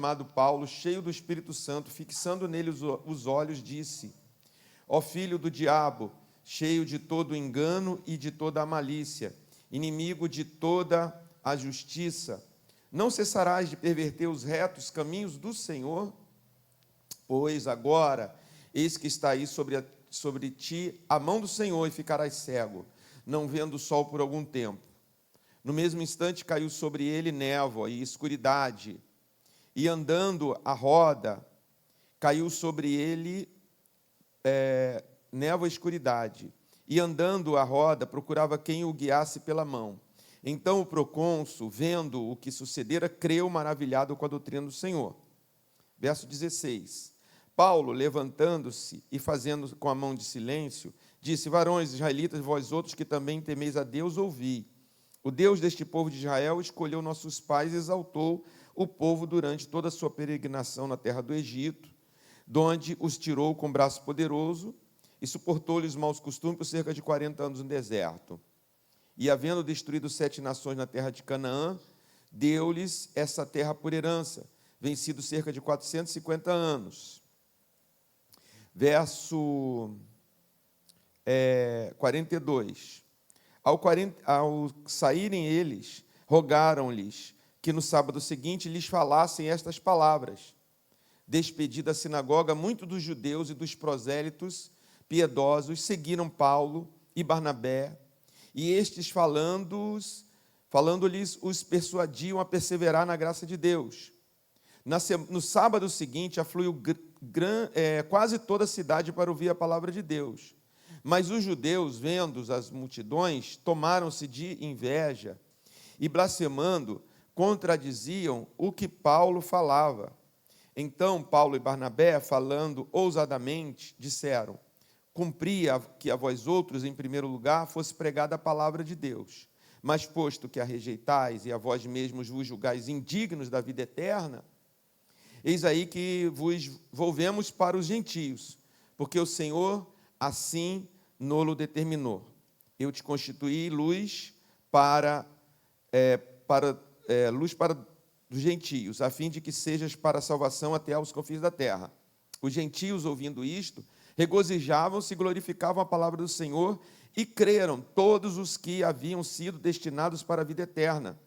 chamado Paulo, cheio do Espírito Santo, fixando nele os olhos, disse: Ó filho do diabo, cheio de todo engano e de toda a malícia, inimigo de toda a justiça, não cessarás de perverter os retos caminhos do Senhor? Pois agora, eis que está aí sobre ti a mão do Senhor, e ficarás cego, não vendo o sol por algum tempo. No mesmo instante caiu sobre ele névoa e escuridade, e andando a roda, caiu sobre ele névoa e escuridade, e andando a roda, procurava quem o guiasse pela mão. Então o procônsul, vendo o que sucedera, creu maravilhado com a doutrina do Senhor. Verso 16. Paulo, levantando-se e fazendo com a mão de silêncio, disse: Varões israelitas, vós outros que também temeis a Deus, ouvi. O Deus deste povo de Israel escolheu nossos pais e exaltou o povo durante toda a sua peregrinação na terra do Egito, de onde os tirou com braço poderoso e suportou-lhes maus costumes por cerca de 40 anos no deserto. E, havendo destruído 7 nações na terra de Canaã, deu-lhes essa terra por herança, vencido cerca de 450 anos. Verso 42. Ao saírem eles, rogaram-lhes que no sábado seguinte lhes falassem estas palavras. Despedida a sinagoga, muitos dos judeus e dos prosélitos piedosos seguiram Paulo e Barnabé, e estes, falando-lhes, os persuadiam a perseverar na graça de Deus. No sábado seguinte, afluiu quase toda a cidade para ouvir a palavra de Deus. Mas os judeus, vendo as multidões, tomaram-se de inveja e, blasfemando, contradiziam o que Paulo falava. Então Paulo e Barnabé, falando ousadamente, disseram: Cumpria que a vós outros, em primeiro lugar, fosse pregada a palavra de Deus. Mas, posto que a rejeitais e a vós mesmos vos julgais indignos da vida eterna, eis aí que vos volvemos para os gentios, porque o Senhor assim nolo determinou. Eu te constituí luz para os gentios, a fim de que sejas para a salvação até aos confins da terra. Os gentios, ouvindo isto, regozijavam-se e glorificavam a palavra do Senhor, e creram todos os que haviam sido destinados para a vida eterna.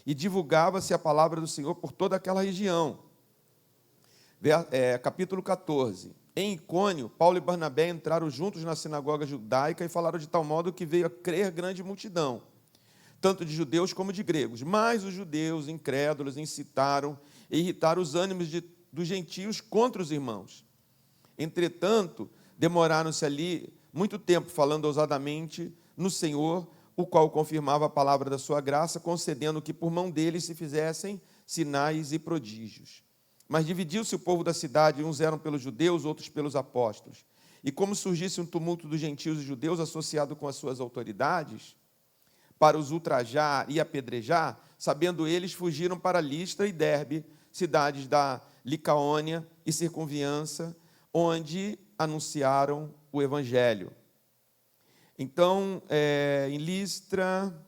E divulgava-se a palavra do Senhor por toda aquela região. Capítulo 14. Em Icônio, Paulo e Barnabé entraram juntos na sinagoga judaica e falaram de tal modo que veio a crer grande multidão, tanto de judeus como de gregos. Mas os judeus incrédulos incitaram e irritaram os ânimos dos gentios contra os irmãos. Entretanto, demoraram-se ali muito tempo falando ousadamente no Senhor, o qual confirmava a palavra da sua graça, concedendo que por mão deles se fizessem sinais e prodígios. Mas dividiu-se o povo da cidade, uns eram pelos judeus, outros pelos apóstolos. E como surgisse um tumulto dos gentios e judeus associado com as suas autoridades, para os ultrajar e apedrejar, sabendo eles, fugiram para Listra e Derbe, cidades da Licaônia e circunviança, onde anunciaram o Evangelho. Então, em Listra,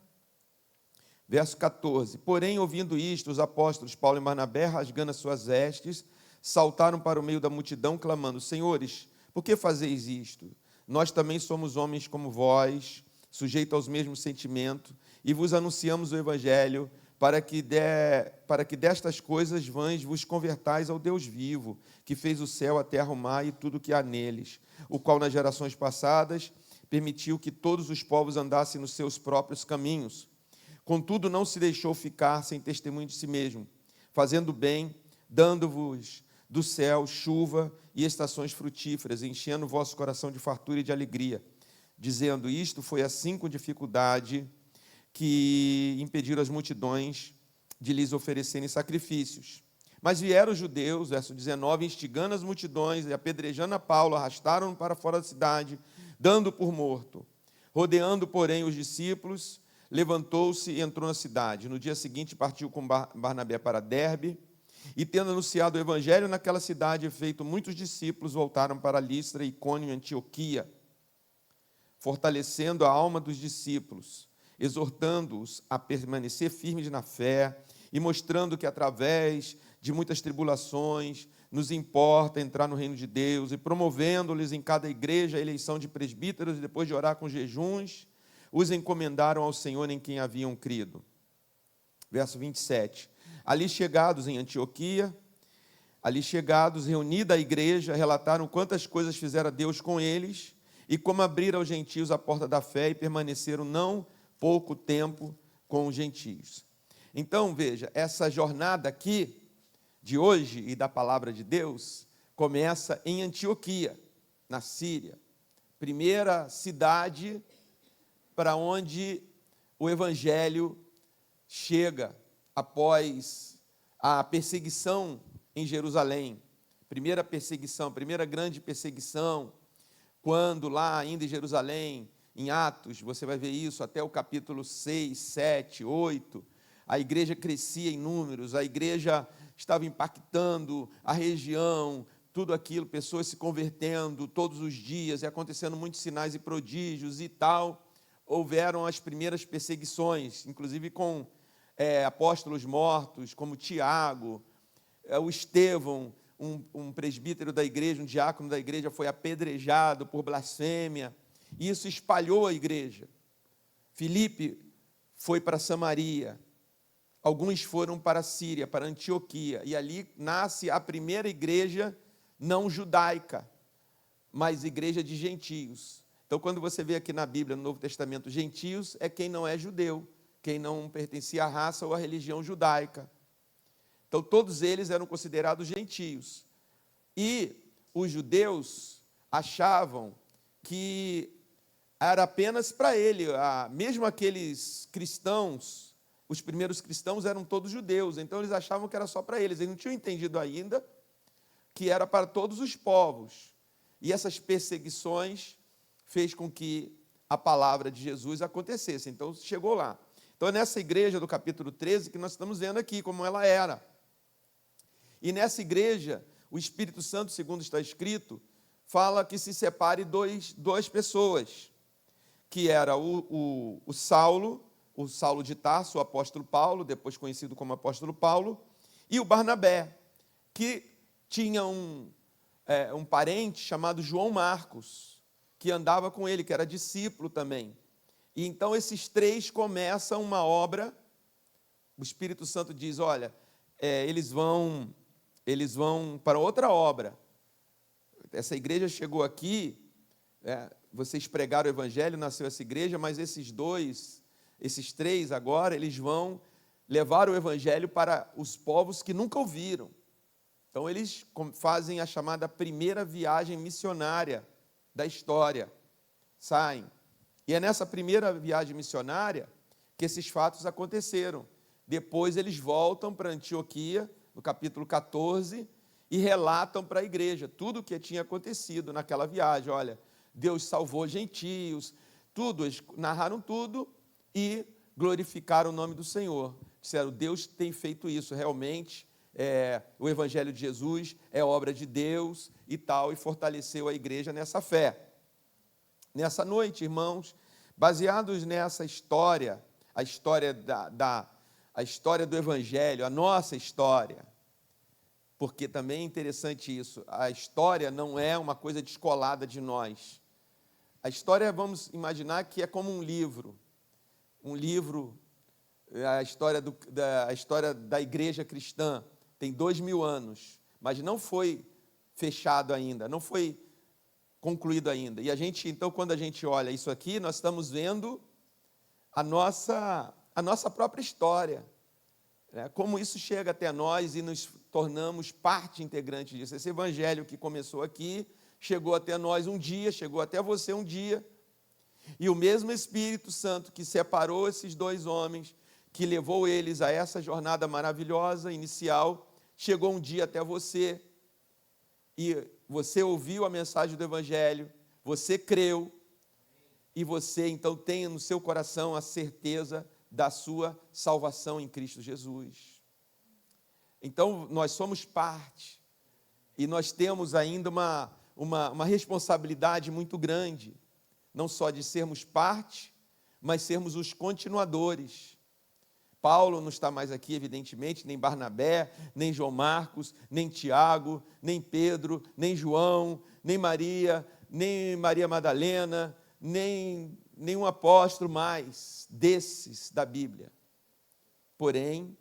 verso 14. Porém, ouvindo isto, os apóstolos Paulo e Barnabé, rasgando as suas vestes, saltaram para o meio da multidão, clamando: Senhores, por que fazeis isto? Nós também somos homens como vós, sujeitos aos mesmos sentimentos, e vos anunciamos o Evangelho, para que destas coisas vãs vos convertais ao Deus vivo, que fez o céu, a terra, o mar e tudo o que há neles, o qual nas gerações passadas permitiu que todos os povos andassem nos seus próprios caminhos. Contudo, não se deixou ficar sem testemunho de si mesmo, fazendo bem, dando-vos do céu chuva e estações frutíferas, enchendo o vosso coração de fartura e de alegria. Dizendo isto, foi assim com dificuldade que impediram as multidões de lhes oferecerem sacrifícios. Mas vieram os judeus, verso 19, instigando as multidões e apedrejando a Paulo, arrastaram-no para fora da cidade, dando por morto. Rodeando, porém, os discípulos, levantou-se e entrou na cidade. No dia seguinte partiu com Barnabé para Derbe, e tendo anunciado o evangelho naquela cidade e feito muitos discípulos, voltaram para Listra, Icônio e Antioquia, fortalecendo a alma dos discípulos, exortando-os a permanecer firmes na fé e mostrando que através de muitas tribulações, nos importa entrar no reino de Deus, e promovendo-lhes em cada igreja a eleição de presbíteros, e depois de orar com jejuns, os encomendaram ao Senhor em quem haviam crido. Verso 27. Ali chegados, reunida a igreja, relataram quantas coisas fizera Deus com eles, e como abriram aos gentios a porta da fé, e permaneceram não pouco tempo com os gentios. Então, veja, essa jornada aqui, de hoje e da palavra de Deus, começa em Antioquia, na Síria. Primeira cidade para onde o evangelho chega após a perseguição em Jerusalém. Primeira perseguição, primeira grande perseguição, quando lá ainda em Jerusalém, em Atos, você vai ver isso até o capítulo 6, 7, 8, a igreja crescia em números, a igreja estava impactando a região, tudo aquilo, pessoas se convertendo todos os dias, e acontecendo muitos sinais e prodígios e tal. Houveram as primeiras perseguições, inclusive com apóstolos mortos, como Tiago, o Estevão, um presbítero da igreja, um diácono da igreja, foi apedrejado por blasfêmia, e isso espalhou a igreja. Filipe foi para Samaria, alguns foram para a Síria, para Antioquia, e ali nasce a primeira igreja não judaica, mas igreja de gentios. Então, quando você vê aqui na Bíblia, no Novo Testamento, gentios é quem não é judeu, quem não pertencia à raça ou à religião judaica. Então, todos eles eram considerados gentios. E os judeus achavam que era apenas para ele, mesmo aqueles cristãos, os primeiros cristãos eram todos judeus, então eles achavam que era só para eles, eles não tinham entendido ainda que era para todos os povos. E essas perseguições fez com que a palavra de Jesus acontecesse. Então, chegou lá. Então, é nessa igreja do capítulo 13 que nós estamos vendo aqui como ela era. E nessa igreja, o Espírito Santo, segundo está escrito, fala que se separe duas pessoas, que era o Saulo de Tarso, o apóstolo Paulo, depois conhecido como apóstolo Paulo, e o Barnabé, que tinha um parente chamado João Marcos, que andava com ele, que era discípulo também. E então esses três começam uma obra. O Espírito Santo diz, olha, eles vão para outra obra. Essa igreja chegou aqui, vocês pregaram o evangelho, nasceu essa igreja, mas esses três agora, eles vão levar o evangelho para os povos que nunca ouviram. Então eles fazem a chamada primeira viagem missionária da história, saem. E é nessa primeira viagem missionária que esses fatos aconteceram. Depois eles voltam para Antioquia, no capítulo 14, e relatam para a igreja tudo o que tinha acontecido naquela viagem. Olha, Deus salvou gentios, tudo, eles narraram tudo e glorificaram o nome do Senhor. Disseram, Deus tem feito isso realmente, o Evangelho de Jesus é obra de Deus e tal, e fortaleceu a igreja nessa fé. Nessa noite, irmãos, baseados nessa história, a história a história do Evangelho, a nossa história, porque também é interessante isso, a história não é uma coisa descolada de nós. A história, vamos imaginar que é como um livro, a história da igreja cristã, tem 2000 anos, mas não foi fechado ainda, não foi concluído ainda. E então, quando a gente olha isso aqui, nós estamos vendo a nossa própria história, como isso chega até nós e nos tornamos parte integrante disso. Esse evangelho que começou aqui, chegou até nós um dia, chegou até você um dia, e o mesmo Espírito Santo que separou esses dois homens, que levou eles a essa jornada maravilhosa, inicial, chegou um dia até você, e você ouviu a mensagem do evangelho, você creu, e você então tem no seu coração a certeza da sua salvação em Cristo Jesus. Então, nós somos parte, e nós temos ainda uma responsabilidade muito grande, não só de sermos parte, mas sermos os continuadores. Paulo não está mais aqui, evidentemente, nem Barnabé, nem João Marcos, nem Tiago, nem Pedro, nem João, nem Maria Madalena, nem nenhum apóstolo mais desses da Bíblia. Porém,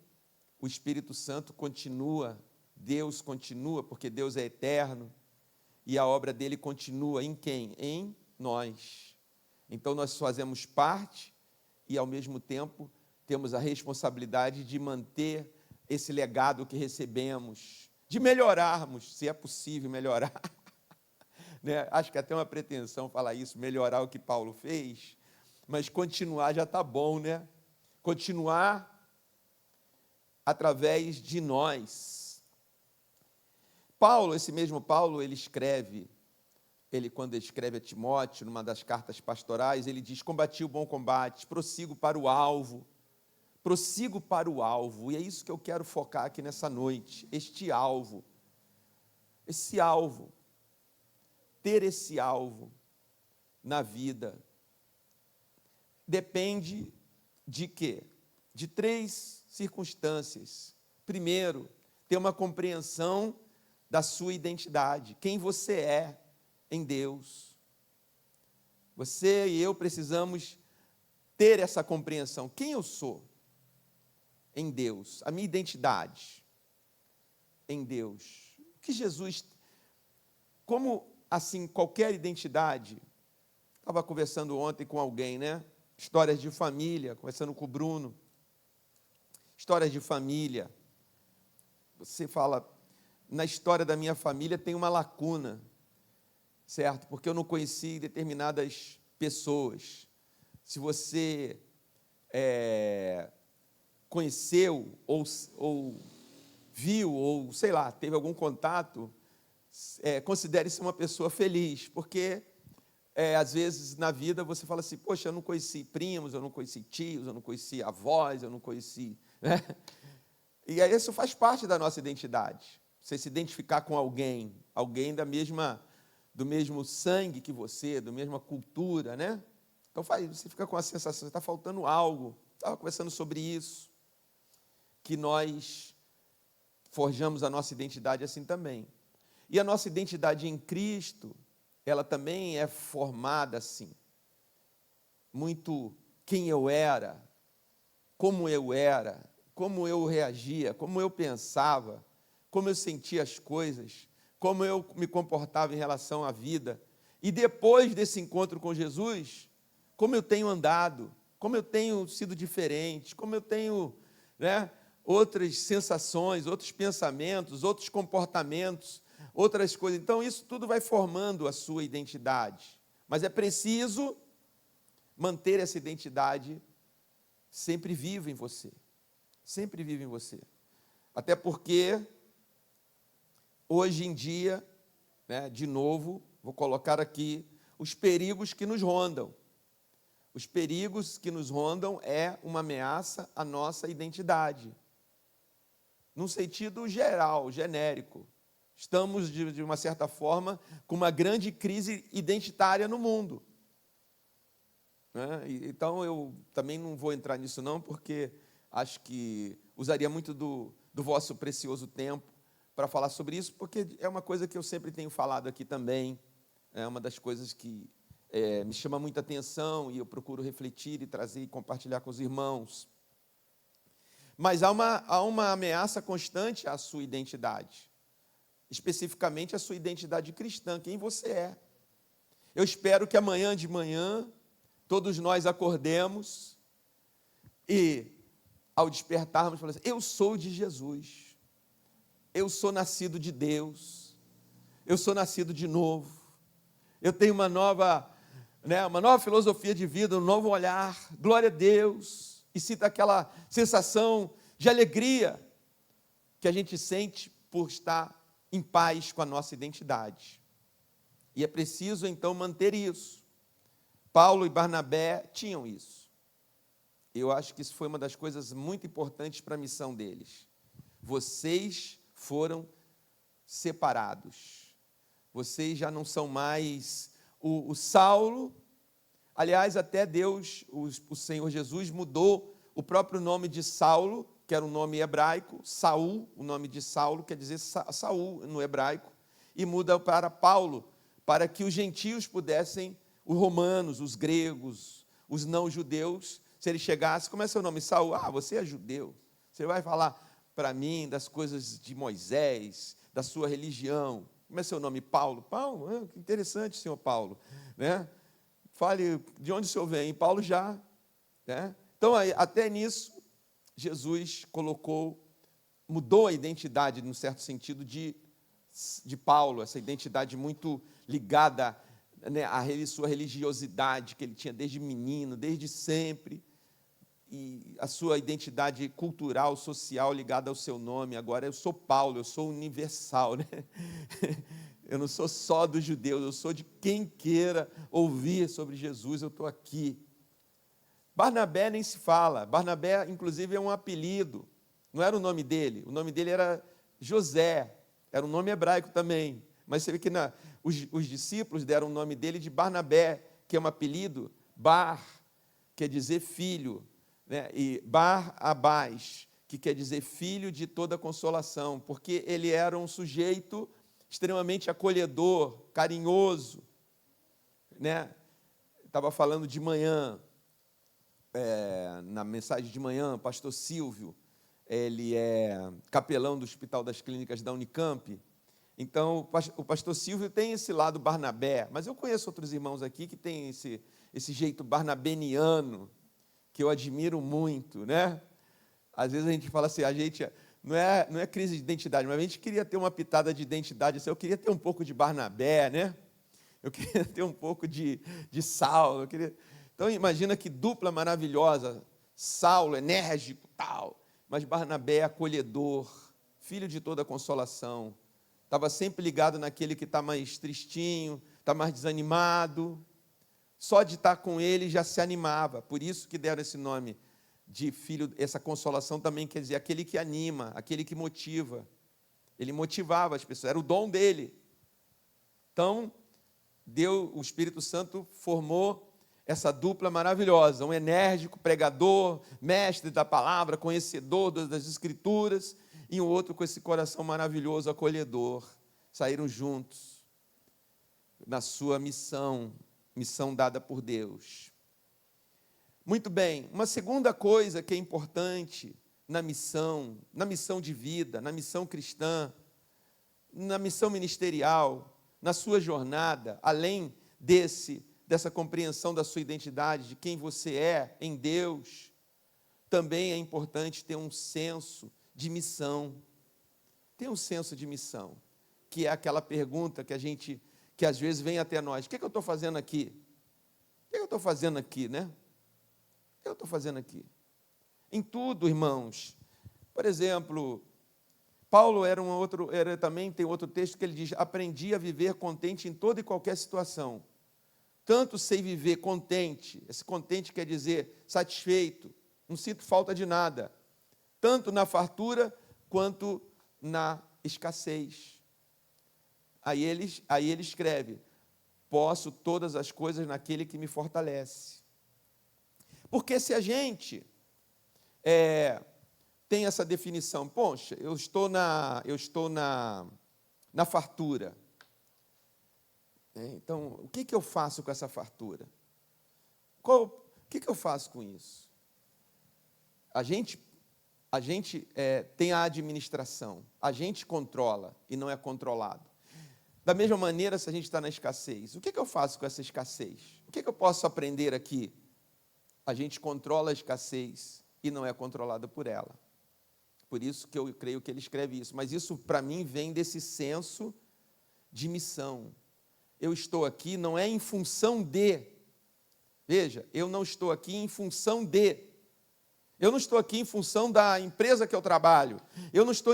o Espírito Santo continua, Deus continua, porque Deus é eterno, e a obra dele continua em quem? Em nós. Então, nós fazemos parte e, ao mesmo tempo, temos a responsabilidade de manter esse legado que recebemos, de melhorarmos, se é possível melhorar. Né? Acho que até uma pretensão falar isso, melhorar o que Paulo fez, mas continuar já está bom, né? Continuar através de nós. Paulo, esse mesmo Paulo, quando escreve a Timóteo, numa das cartas pastorais, ele diz: combati o bom combate, prossigo para o alvo, e é isso que eu quero focar aqui nessa noite, esse alvo, ter esse alvo na vida, depende de quê? De 3 circunstâncias. Primeiro, ter uma compreensão da sua identidade, quem você é em Deus. Você e eu precisamos ter essa compreensão. Quem eu sou em Deus? A minha identidade em Deus. O que Jesus... Como, assim, qualquer identidade... Estava conversando ontem com alguém, né? Histórias de família, conversando com o Bruno. Histórias de família. Você fala, na história da minha família tem uma lacuna, certo? Porque eu não conheci determinadas pessoas. Se você conheceu, ou viu, ou sei lá, teve algum contato, considere-se uma pessoa feliz, porque às vezes na vida você fala assim: poxa, eu não conheci primos, eu não conheci tios, eu não conheci avós, eu não conheci... Né? E aí isso faz parte da nossa identidade. Você se identificar com alguém do mesmo sangue que você, da mesma cultura, né? Então você fica com a sensação, está faltando algo. Estava conversando sobre isso, que nós forjamos a nossa identidade assim também. E a nossa identidade em Cristo, ela também é formada assim. Muito quem eu era, como eu reagia, como eu pensava, como eu sentia as coisas, como eu me comportava em relação à vida. E depois desse encontro com Jesus, como eu tenho andado, como eu tenho sido diferente, como eu tenho, né, outras sensações, outros pensamentos, outros comportamentos, outras coisas. Então, isso tudo vai formando a sua identidade. Mas é preciso manter essa identidade sempre viva em você. Sempre viva em você. Até porque, hoje em dia, né, de novo, vou colocar aqui os perigos que nos rondam. Os perigos que nos rondam é uma ameaça à nossa identidade. Num sentido geral, genérico. Estamos, de uma certa forma, com uma grande crise identitária no mundo. Né? Então, eu também não vou entrar nisso não, porque acho que usaria muito do vosso precioso tempo para falar sobre isso, porque é uma coisa que eu sempre tenho falado aqui também, é uma das coisas que me chama muita atenção e eu procuro refletir e trazer e compartilhar com os irmãos. Mas há uma ameaça constante à sua identidade, especificamente à sua identidade cristã, quem você é. Eu espero que amanhã de manhã todos nós acordemos e, ao despertarmos, falamos assim: eu sou de Jesus, eu sou nascido de Deus, eu sou nascido de novo, eu tenho uma nova filosofia de vida, um novo olhar, glória a Deus, e sinta aquela sensação de alegria que a gente sente por estar em paz com a nossa identidade. E é preciso, então, manter isso. Paulo e Barnabé tinham isso. Eu acho que isso foi uma das coisas muito importantes para a missão deles. Vocês foram separados. Vocês já não são mais o Saulo. Aliás, até Deus, o Senhor Jesus, mudou O próprio nome de Saulo, que era um nome hebraico, Saul, o nome de Saulo quer dizer Saul no hebraico, e muda para Paulo, para que os gentios pudessem, os romanos, os gregos, os não-judeus, se ele chegasse, como é seu nome? Saul. Ah, você é judeu, você vai falar para mim das coisas de Moisés, da sua religião. Como é seu nome? Paulo. Paulo, que interessante, senhor Paulo, né? Fale de onde o senhor vem. Paulo já, né? Então, até nisso, Jesus mudou a identidade, num certo sentido, de Paulo, essa identidade muito ligada, né, à sua religiosidade, que ele tinha desde menino, desde sempre, e a sua identidade cultural, social, ligada ao seu nome. Agora, eu sou Paulo, eu sou universal, né? Eu não sou só dos judeus, eu sou de quem queira ouvir sobre Jesus, eu estou aqui. Barnabé nem se fala. Barnabé, inclusive, é um apelido. Não era o nome dele. O nome dele era José. Era um nome hebraico também. Mas você vê que os discípulos deram o nome dele de Barnabé, que é um apelido. Bar, quer dizer filho, né? E Bar-Abás, que quer dizer filho de toda consolação, porque ele era um sujeito extremamente acolhedor, carinhoso, né? Estava falando de manhã, na mensagem de manhã, o pastor Silvio, ele é capelão do Hospital das Clínicas da Unicamp. Então, o pastor Silvio tem esse lado Barnabé, mas eu conheço outros irmãos aqui que têm esse jeito barnabeniano, que eu admiro muito, né? Às vezes a gente fala assim, a gente não é crise de identidade, mas a gente queria ter uma pitada de identidade, assim, eu queria ter um pouco de Barnabé, né? Eu queria ter um pouco de Saulo, Então, imagina que dupla maravilhosa, Saulo, enérgico, tal, mas Barnabé, acolhedor, filho de toda consolação, estava sempre ligado naquele que está mais tristinho, está mais desanimado, só de estar com ele já se animava, por isso que deram esse nome de filho. Essa consolação também quer dizer aquele que anima, aquele que motiva, ele motivava as pessoas, era o dom dele. Então, o Espírito Santo formou essa dupla maravilhosa, um enérgico pregador, mestre da palavra, conhecedor das Escrituras, e um outro com esse coração maravilhoso, acolhedor. Saíram juntos na sua missão dada por Deus. Muito bem, uma segunda coisa que é importante na missão de vida, na missão cristã, na missão ministerial, na sua jornada, além dessa compreensão da sua identidade, de quem você é em Deus, também é importante ter um senso de missão. Ter um senso de missão, que é aquela pergunta que às vezes vem até nós: o que eu estou fazendo aqui? O que eu estou fazendo aqui, né? O que eu estou fazendo aqui? Em tudo, irmãos. Por exemplo, Paulo também tem outro texto que ele diz: aprendi a viver contente em toda e qualquer situação. Tanto sei viver contente, esse contente quer dizer satisfeito, não sinto falta de nada, tanto na fartura quanto na escassez. Aí ele escreve: posso todas as coisas naquele que me fortalece. Porque se a gente tem essa definição, poxa, eu estou na fartura. Então, o que eu faço com essa fartura? O que eu faço com isso? A gente tem a administração, a gente controla e não é controlado. Da mesma maneira, se a gente está na escassez, o que eu faço com essa escassez? O que eu posso aprender aqui? A gente controla a escassez e não é controlado por ela. Por isso que eu creio que ele escreve isso. Mas isso, para mim, vem desse senso de missão. Eu estou aqui não é em função de. Veja, eu não estou aqui em função de. Eu não estou aqui em função da empresa que eu trabalho. Eu não estou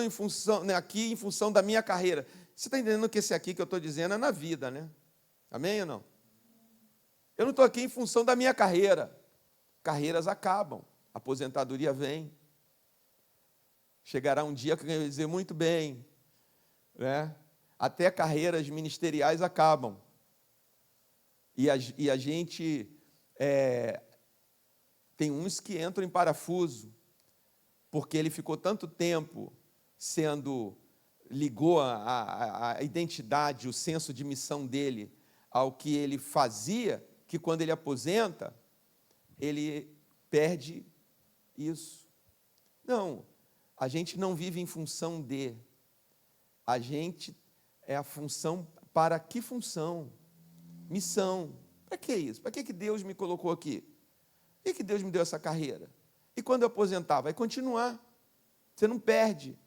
aqui em função da minha carreira. Você está entendendo que esse aqui que eu estou dizendo é na vida, né? Amém ou não? Eu não estou aqui em função da minha carreira. Carreiras acabam, aposentadoria vem. Chegará um dia que eu vou dizer muito bem, né? Até carreiras ministeriais acabam. E a gente Tem uns que entram em parafuso, porque ele ficou tanto tempo ligou a identidade, o senso de missão dele ao que ele fazia, que quando ele aposenta, ele perde isso. Não, a gente não vive em função de, a gente é a função, para que função? Missão. Para que isso? Para que Deus me colocou aqui? Por que Deus me deu essa carreira? E quando eu aposentar, vai continuar. Você não perde.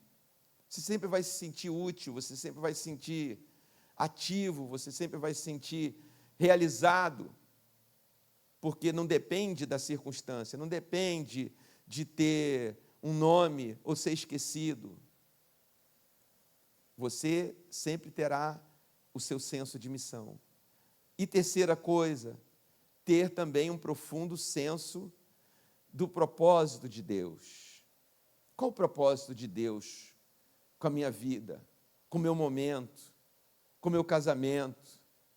Você sempre vai se sentir útil, você sempre vai se sentir ativo, você sempre vai se sentir realizado, porque não depende da circunstância, não depende de ter um nome ou ser esquecido. Você sempre terá o seu senso de missão. E terceira coisa, ter também um profundo senso do propósito de Deus. Qual o propósito de Deus com a minha vida, com o meu momento, com o meu casamento,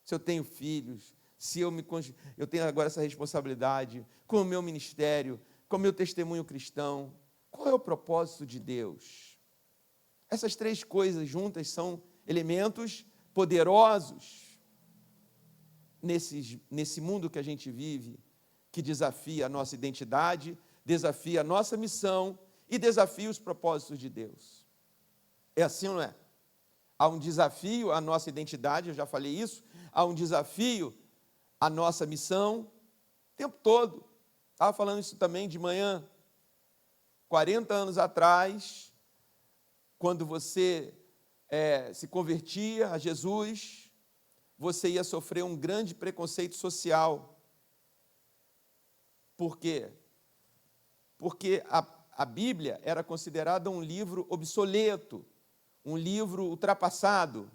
se eu tenho filhos, se eu tenho agora essa responsabilidade, com o meu ministério, com o meu testemunho cristão? Qual é o propósito de Deus? Essas três coisas juntas são elementos poderosos nesse mundo que a gente vive, que desafia a nossa identidade, desafia a nossa missão e desafia os propósitos de Deus. É assim ou não é? Há um desafio à nossa identidade, eu já falei isso, há um desafio à nossa missão, o tempo todo. Estava falando isso também de manhã. 40 anos atrás, quando você se convertia a Jesus, você ia sofrer um grande preconceito social. Por quê? Porque a Bíblia era considerada um livro obsoleto, um livro ultrapassado,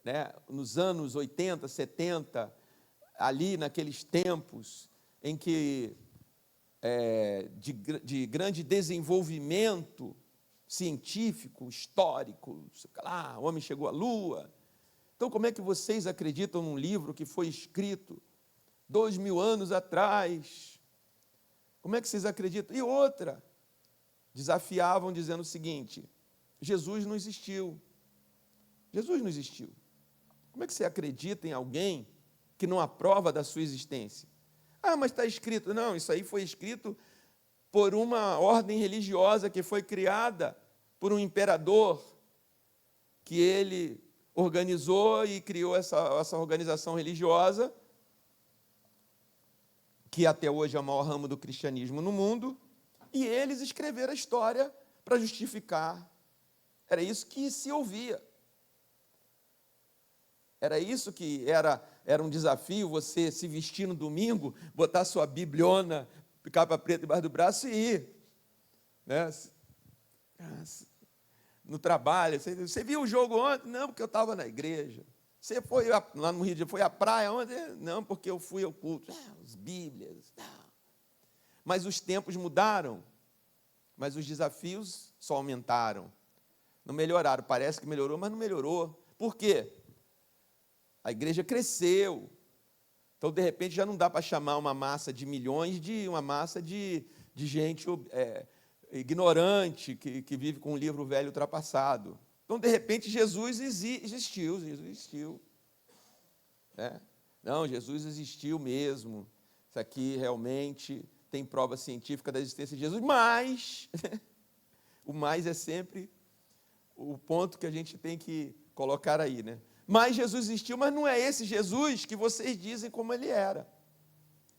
né? Nos anos 80, 70, ali naqueles tempos em que de grande desenvolvimento científico, histórico, o homem chegou à Lua. Então, como é que vocês acreditam num livro que foi escrito 2000 anos atrás? Como é que vocês acreditam? E outra, desafiavam dizendo o seguinte: Jesus não existiu. Jesus não existiu. Como é que você acredita em alguém que não aprova da sua existência? Ah, mas está escrito. Não, isso aí foi escrito por uma ordem religiosa que foi criada por um imperador, que ele organizou e criou essa organização religiosa, que até hoje é o maior ramo do cristianismo no mundo, e eles escreveram a história para justificar. Era isso que se ouvia. Era isso que era um desafio, você se vestir no domingo, botar sua bibliona, capa preta debaixo do braço e ir. Né? No trabalho, você viu o jogo ontem? Não, porque eu estava na igreja. Você foi lá no Rio de Janeiro, foi à praia ontem? Não, porque eu fui ao culto. As Bíblias. Mas os tempos mudaram, mas os desafios só aumentaram. Não melhoraram, parece que melhorou, mas não melhorou. Por quê? A igreja cresceu. Então, de repente, já não dá para chamar uma massa de milhões de uma massa de gente ignorante, que vive com um livro velho ultrapassado. Então, de repente, Jesus existiu. Né? Não, Jesus existiu mesmo. Isso aqui realmente tem prova científica da existência de Jesus, mas o mais é sempre o ponto que a gente tem que colocar aí, né? Mas Jesus existiu, mas não é esse Jesus que vocês dizem como ele era.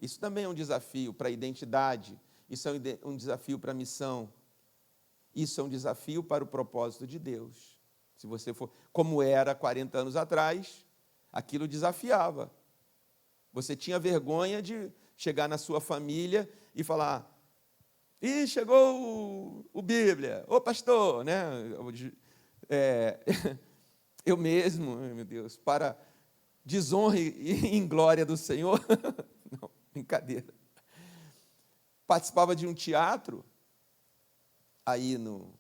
Isso também é um desafio para a identidade, isso é um desafio para a missão, isso é um desafio para o propósito de Deus. Se você for como era 40 anos atrás, aquilo desafiava. Você tinha vergonha de chegar na sua família e falar: "Ih, chegou o Bíblia, ô pastor", né? Eu mesmo, meu Deus, para desonra e inglória do Senhor, não, brincadeira. Participava de um teatro, aí no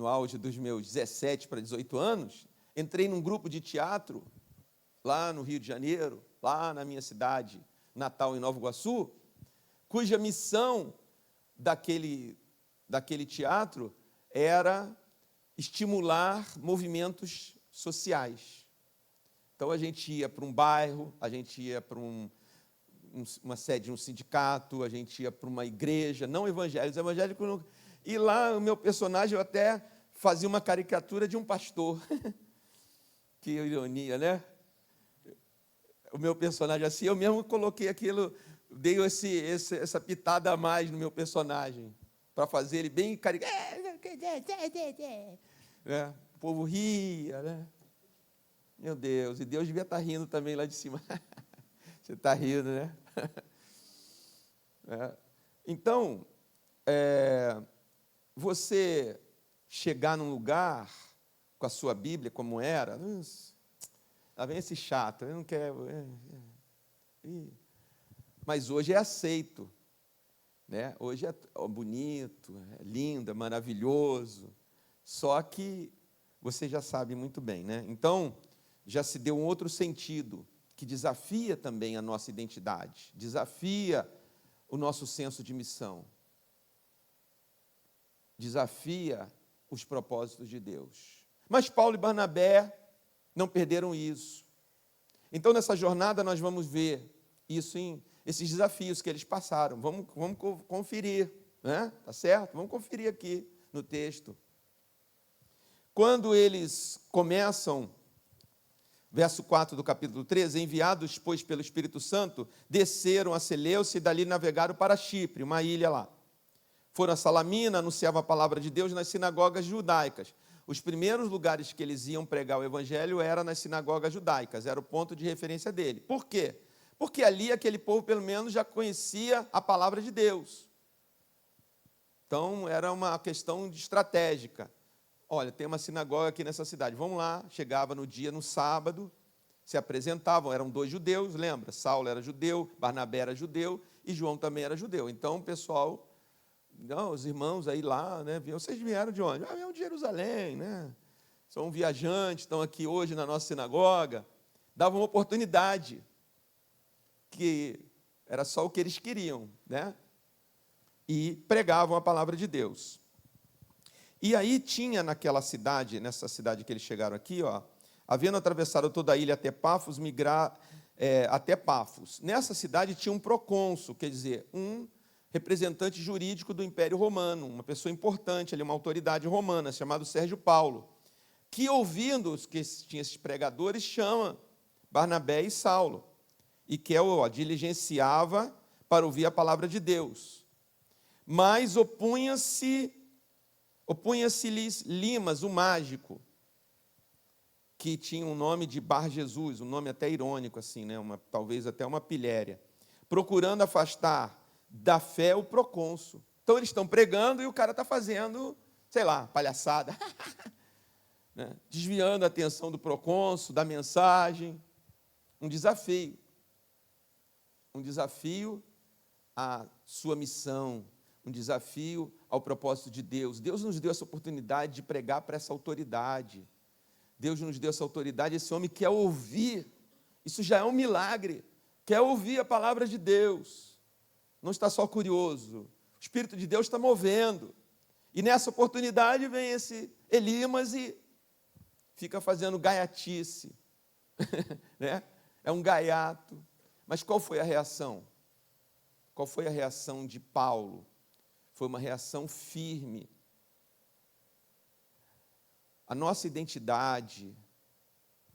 auge dos meus 17 para 18 anos, entrei num grupo de teatro, lá no Rio de Janeiro, lá na minha cidade natal, em Nova Iguaçu, cuja missão daquele teatro era estimular movimentos sociais. Então, a gente ia para um bairro, a gente ia para uma sede de um sindicato, a gente ia para uma igreja, não evangélicos, evangélicos não. E lá, o meu personagem, eu até fazia uma caricatura de um pastor. Que ironia, né? O meu personagem assim, eu mesmo coloquei aquilo, dei essa pitada a mais no meu personagem, para fazer ele bem caricato. Né? O povo ria, né? Meu Deus, e Deus devia estar rindo também lá de cima. Você está rindo, né? Então, você chegar num lugar com a sua Bíblia, como era, lá vem esse chato, eu não quero. Mas hoje é aceito, né? Hoje é bonito, é lindo, é maravilhoso, só que você já sabe muito bem, né? Então, já se deu um outro sentido, que desafia também a nossa identidade, desafia o nosso senso de missão, desafia os propósitos de Deus. Mas Paulo e Barnabé não perderam isso. Então, nessa jornada, nós vamos ver isso esses desafios que eles passaram. Vamos conferir, né? Tá certo? Vamos conferir aqui no texto. Quando eles começam, verso 4 do capítulo 13, enviados, pois, pelo Espírito Santo, desceram a Seleucia e dali navegaram para Chipre, uma ilha lá. Foram a Salamina, anunciavam a palavra de Deus nas sinagogas judaicas. Os primeiros lugares que eles iam pregar o evangelho eram nas sinagogas judaicas, era o ponto de referência dele. Por quê? Porque ali aquele povo, pelo menos, já conhecia a palavra de Deus. Então, era uma questão estratégica. Olha, tem uma sinagoga aqui nessa cidade, vamos lá. Chegava no dia, no sábado, se apresentavam, eram 2 judeus, lembra? Saulo era judeu, Barnabé era judeu e João também era judeu. Então, o pessoal... Não, os irmãos aí lá, né? Vocês vieram de onde? Vieram de Jerusalém, né? São viajantes, estão aqui hoje na nossa sinagoga. Davam uma oportunidade, que era só o que eles queriam, né? E pregavam a palavra de Deus. E aí tinha naquela cidade, nessa cidade que eles chegaram aqui, ó, havendo atravessado toda a ilha até Pafos, migrar até Pafos. Nessa cidade tinha um procônsul, quer dizer, um representante jurídico do Império Romano, uma pessoa importante ali, uma autoridade romana, chamado Sérgio Paulo, que, ouvindo que tinha esses pregadores, chama Barnabé e Saulo, e que diligenciava para ouvir a palavra de Deus. Mas opunha-se-lhes Limas, o mágico, que tinha um nome de Bar Jesus, um nome até irônico, assim, né? Talvez até uma pilhéria, procurando afastar da fé o procônsul. Então, eles estão pregando e o cara está fazendo, sei lá, palhaçada, né? Desviando a atenção do procônsul, da mensagem. Um desafio à sua missão, um desafio ao propósito de Deus. Deus nos deu essa oportunidade de pregar para essa autoridade. Deus nos deu essa autoridade, esse homem quer ouvir. Isso já é um milagre. Quer ouvir a palavra de Deus. Não está só curioso. O Espírito de Deus está movendo. E nessa oportunidade vem esse Elimas e fica fazendo gaiatice. Né? É um gaiato. Mas qual foi a reação? Qual foi a reação de Paulo? Foi uma reação firme. A nossa identidade,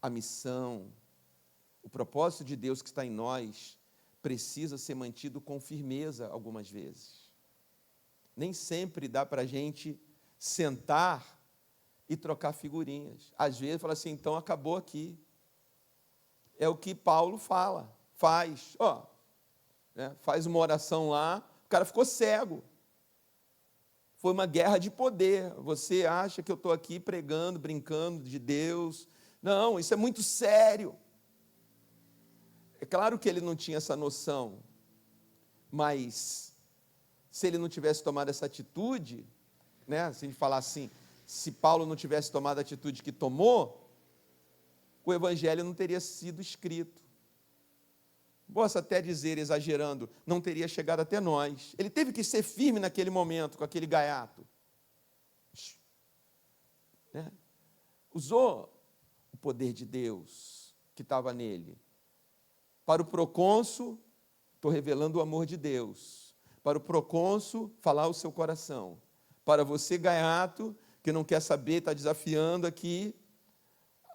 a missão, o propósito de Deus que está em nós, precisa ser mantido com firmeza algumas vezes. Nem sempre dá para a gente sentar e trocar figurinhas. Às vezes fala assim, então acabou aqui. É o que Paulo faz. Né? Faz uma oração lá, o cara ficou cego. Foi uma guerra de poder. Você acha que eu estou aqui pregando, brincando de Deus? Não, isso é muito sério. É claro que ele não tinha essa noção, mas se ele não tivesse tomado essa atitude, né, se a gente falar assim, se Paulo não tivesse tomado a atitude que tomou, o evangelho não teria sido escrito. posso até dizer, exagerando, não teria chegado até nós. Ele teve que ser firme naquele momento, com aquele gaiato. Né? Usou o poder de Deus que estava nele. Para o procônsul, estou revelando o amor de Deus. Para o procônsul, falar o seu coração. Para você, gaiato, que não quer saber, está desafiando aqui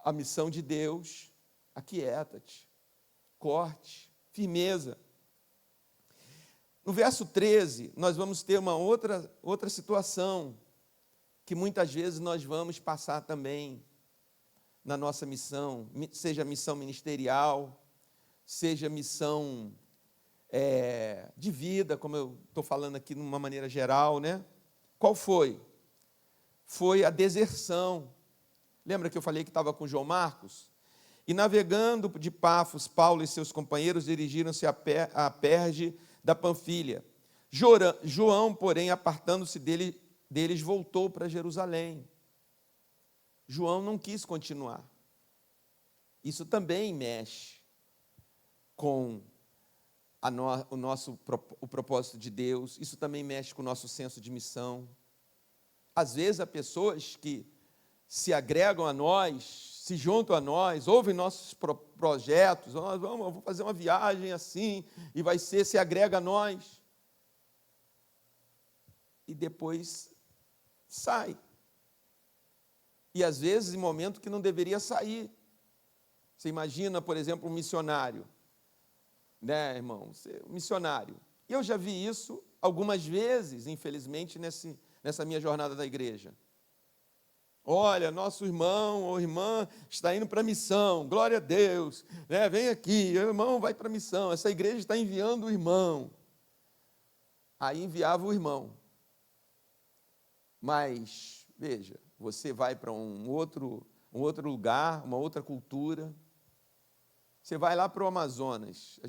a missão de Deus, aquieta-te, corte, firmeza. No verso 13, nós vamos ter uma outra situação que muitas vezes nós vamos passar também na nossa missão, seja missão ministerial, seja missão de vida, como eu estou falando aqui de uma maneira geral, né? Qual foi? Foi a deserção. Lembra que eu falei que estava com João Marcos? E navegando de Pafos, Paulo e seus companheiros dirigiram-se a Perge da Panfilha. João, porém, apartando-se deles, voltou para Jerusalém. João não quis continuar. Isso também mexe com o propósito de Deus, isso também mexe com o nosso senso de missão. Às vezes, há pessoas que se agregam a nós, se juntam a nós, ouvem nossos projetos, eu vou fazer uma viagem assim, e se agrega a nós, e depois sai. E às vezes em momento que não deveria sair. Você imagina, por exemplo, um missionário, né, irmão? Um missionário. E eu já vi isso algumas vezes, infelizmente, nessa minha jornada da igreja. Olha, nosso irmão ou irmã está indo para a missão, glória a Deus, né? Vem aqui, o irmão vai para a missão, essa igreja está enviando o irmão. Aí enviava o irmão. Mas, veja, você vai para um outro lugar, uma outra cultura. Você vai lá para o Amazonas.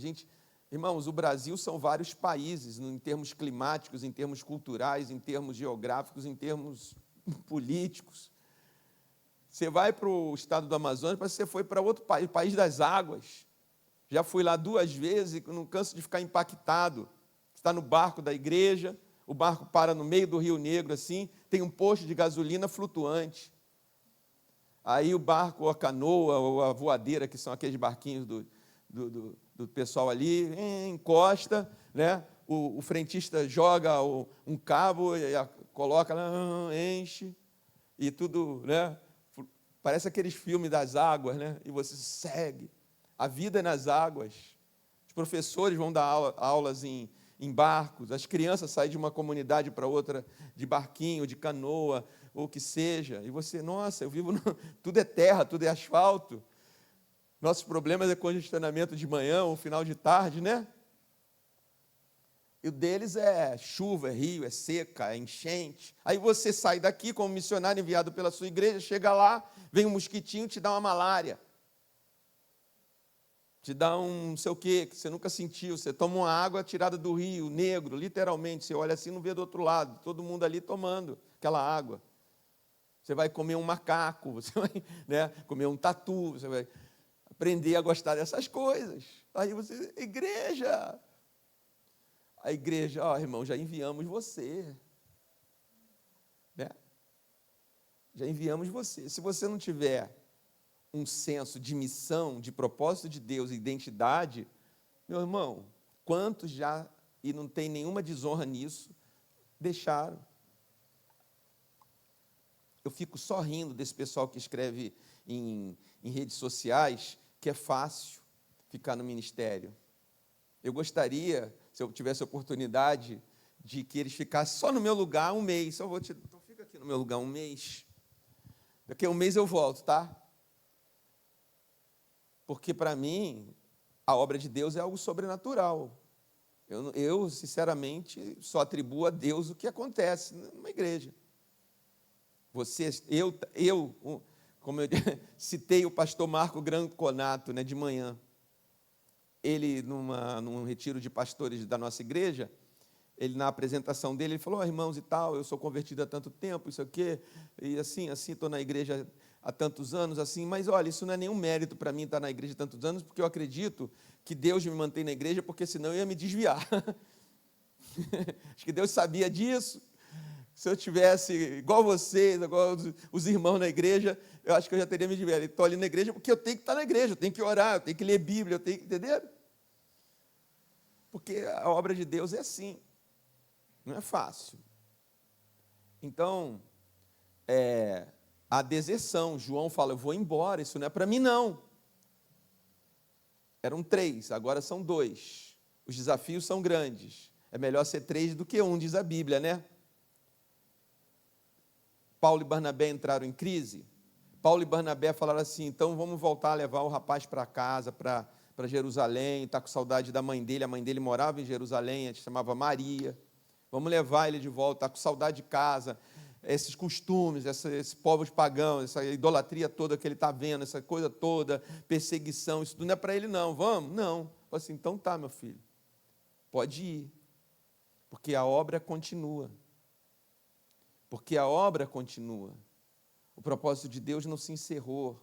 Irmãos, o Brasil são vários países, em termos climáticos, em termos culturais, em termos geográficos, em termos políticos. Você vai para o estado do Amazonas, mas você foi para outro país, o país das águas. Já fui lá 2 vezes e não canso de ficar impactado. Está no barco da igreja, o barco para no meio do Rio Negro, assim, tem um posto de gasolina flutuante. Aí o barco, ou a canoa, ou a voadeira, que são aqueles barquinhos do pessoal ali, encosta, né? O frentista joga um cabo, coloca lá, enche, e tudo, né? Parece aqueles filmes das águas, né? E você segue. A vida é nas águas. Os professores vão dar aulas em barcos, as crianças saem de uma comunidade para outra de barquinho, de canoa, ou o que seja, e você, nossa, eu vivo, tudo é terra, tudo é asfalto. Nossos problemas é congestionamento de manhã ou final de tarde, né? E o deles é chuva, é rio, é seca, é enchente. Aí você sai daqui como missionário enviado pela sua igreja, chega lá, vem um mosquitinho, te dá uma malária. Te dá um não sei o quê, que você nunca sentiu. Você toma uma água tirada do Rio Negro, literalmente. Você olha assim e não vê do outro lado. Todo mundo ali tomando aquela água. Você vai comer um macaco, você vai, né, comer um tatu, você vai aprender a gostar dessas coisas. Aí você, igreja. A igreja, irmão, já enviamos você. Né? Já enviamos você. Se você não tiver um senso de missão, de propósito de Deus, identidade, meu irmão, quantos já, e não tem nenhuma desonra nisso, deixaram. Eu fico só rindo desse pessoal que escreve em redes sociais que é fácil ficar no ministério. Eu gostaria, se eu tivesse oportunidade, de que eles ficassem só no meu lugar 1 mês. Então fica aqui no meu lugar 1 mês. Daqui a 1 mês eu volto, tá? Porque, para mim, a obra de Deus é algo sobrenatural. Eu, sinceramente, só atribuo a Deus o que acontece numa igreja. Como eu citei o pastor Marco Granconato, né, de manhã. Ele, num retiro de pastores da nossa igreja, ele, na apresentação dele, ele falou, irmãos e tal, eu sou convertido há tanto tempo, isso aqui, e assim, estou na igreja há tantos anos, assim, mas olha, isso não é nenhum mérito para mim estar na igreja há tantos anos, porque eu acredito que Deus me mantém na igreja, porque senão eu ia me desviar. Acho que Deus sabia disso. Se eu tivesse igual vocês, igual os irmãos na igreja, eu acho que eu já teria me desviado. Estou ali na igreja porque eu tenho que estar na igreja, eu tenho que orar, eu tenho que ler Bíblia, eu tenho que entender. Porque a obra de Deus é assim, não é fácil. Então, a deserção, João fala, eu vou embora, isso não é para mim não. Eram 3, agora são 2. Os desafios são grandes. É melhor ser 3 do que 1, diz a Bíblia, né? Paulo e Barnabé entraram em crise. Paulo e Barnabé falaram assim, então vamos voltar a levar o rapaz para casa, para Jerusalém, está com saudade da mãe dele, a mãe dele morava em Jerusalém, a gente chamava Maria. Vamos levar ele de volta, está com saudade de casa, esses costumes, esse povo pagão, essa idolatria toda que ele está vendo, essa coisa toda, perseguição, isso não é para ele não, vamos? Não. Falei assim, então tá, meu filho, pode ir, porque a obra continua. Porque a obra continua. O propósito de Deus não se encerrou.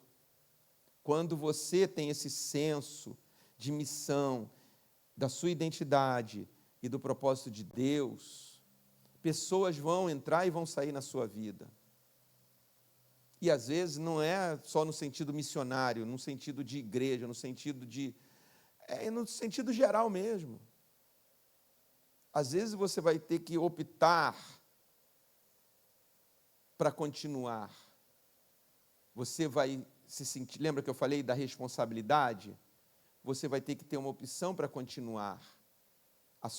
Quando você tem esse senso de missão, da sua identidade e do propósito de Deus, pessoas vão entrar e vão sair na sua vida. E às vezes não é só no sentido missionário, no sentido de igreja, no sentido no sentido geral mesmo. Às vezes você vai ter que optar para continuar. Você vai se sentir, lembra que eu falei da responsabilidade? Você vai ter que ter uma opção para continuar a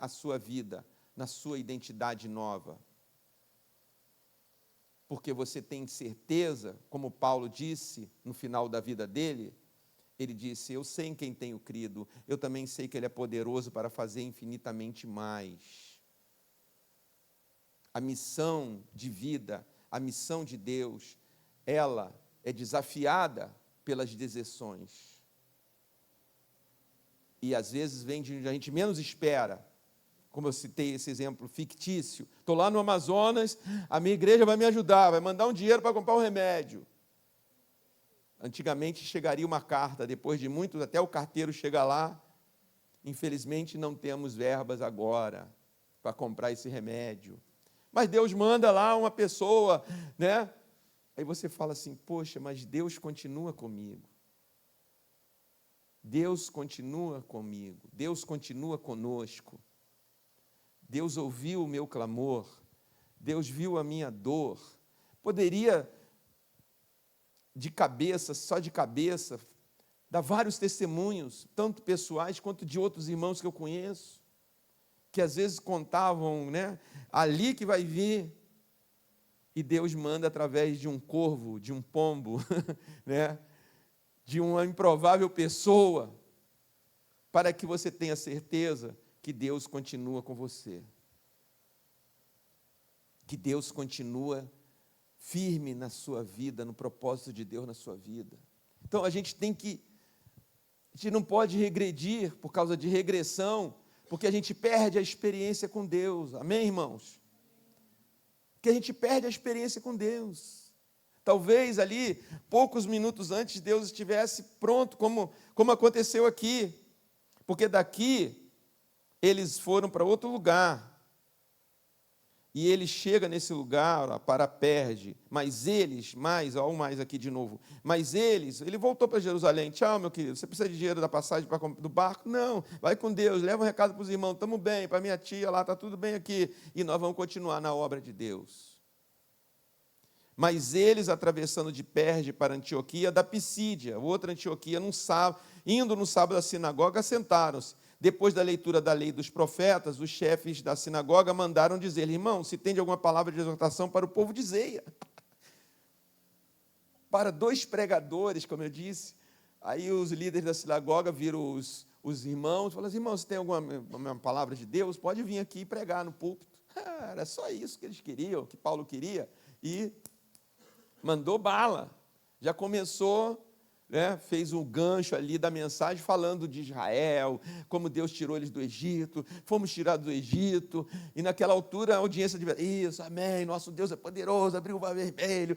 sua vida, na sua identidade nova. Porque você tem certeza, como Paulo disse no final da vida dele, ele disse, eu sei em quem tenho crido, eu também sei que ele é poderoso para fazer infinitamente mais. A missão de vida, a missão de Deus, ela é desafiada pelas deserções. E às vezes vem de onde a gente menos espera. Como eu citei esse exemplo fictício. Estou lá no Amazonas, a minha igreja vai me ajudar, vai mandar um dinheiro para comprar um remédio. Antigamente chegaria uma carta, depois de muitos, até o carteiro chega lá. Infelizmente não temos verbas agora para comprar esse remédio. Mas Deus manda lá uma pessoa, né? Aí você fala assim, poxa, mas Deus continua comigo. Deus continua comigo. Deus continua conosco. Deus ouviu o meu clamor. Deus viu a minha dor. Poderia, de cabeça, só de cabeça, dar vários testemunhos, tanto pessoais quanto de outros irmãos que eu conheço, que às vezes contavam, né? Ali que vai vir, e Deus manda através de um corvo, de um pombo, né? De uma improvável pessoa, para que você tenha certeza que Deus continua com você. Que Deus continua firme na sua vida, no propósito de Deus na sua vida. Então a gente não pode regredir por causa de regressão, porque a gente perde a experiência com Deus. Amém, irmãos? Que a gente perde a experiência com Deus. Talvez ali, poucos minutos antes, Deus estivesse pronto, como aconteceu aqui. Porque daqui, eles foram para outro lugar. E ele chega nesse lugar, para Perge, mas eles, olha o mais aqui de novo, mas ele voltou para Jerusalém, tchau meu querido, você precisa de dinheiro da passagem do barco? Não, vai com Deus, leva um recado para os irmãos, estamos bem, para minha tia lá, está tudo bem aqui, e nós vamos continuar na obra de Deus. Mas eles, atravessando de Perge para Antioquia da Pisídia, outra Antioquia, indo no sábado à sinagoga, sentaram-se. Depois da leitura da lei dos profetas, os chefes da sinagoga mandaram dizer, irmão, se tem alguma palavra de exortação para o povo, dizeia. Para 2 pregadores, como eu disse, aí os líderes da sinagoga viram os irmãos, falaram assim, irmão, se tem alguma palavra de Deus, pode vir aqui e pregar no púlpito. Era só isso que eles queriam, que Paulo queria, e mandou bala. Já começou né, fez um gancho ali da mensagem falando de Israel, como Deus tirou eles do Egito, fomos tirados do Egito, e naquela altura a audiência de isso, amém, nosso Deus é poderoso, abriu o mar vermelho,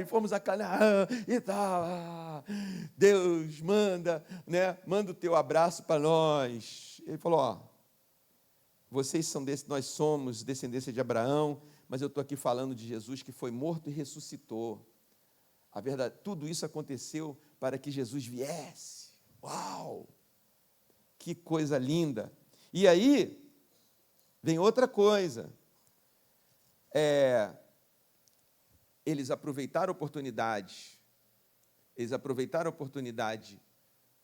e fomos a Canaã e tal. Deus manda, né, manda o teu abraço para nós. Ele falou, ó, vocês são nós somos descendência de Abraão, mas eu estou aqui falando de Jesus que foi morto e ressuscitou. A verdade, tudo isso aconteceu para que Jesus viesse. Uau! Que coisa linda! E aí, vem outra coisa. Eles aproveitaram a oportunidade. Eles aproveitaram a oportunidade,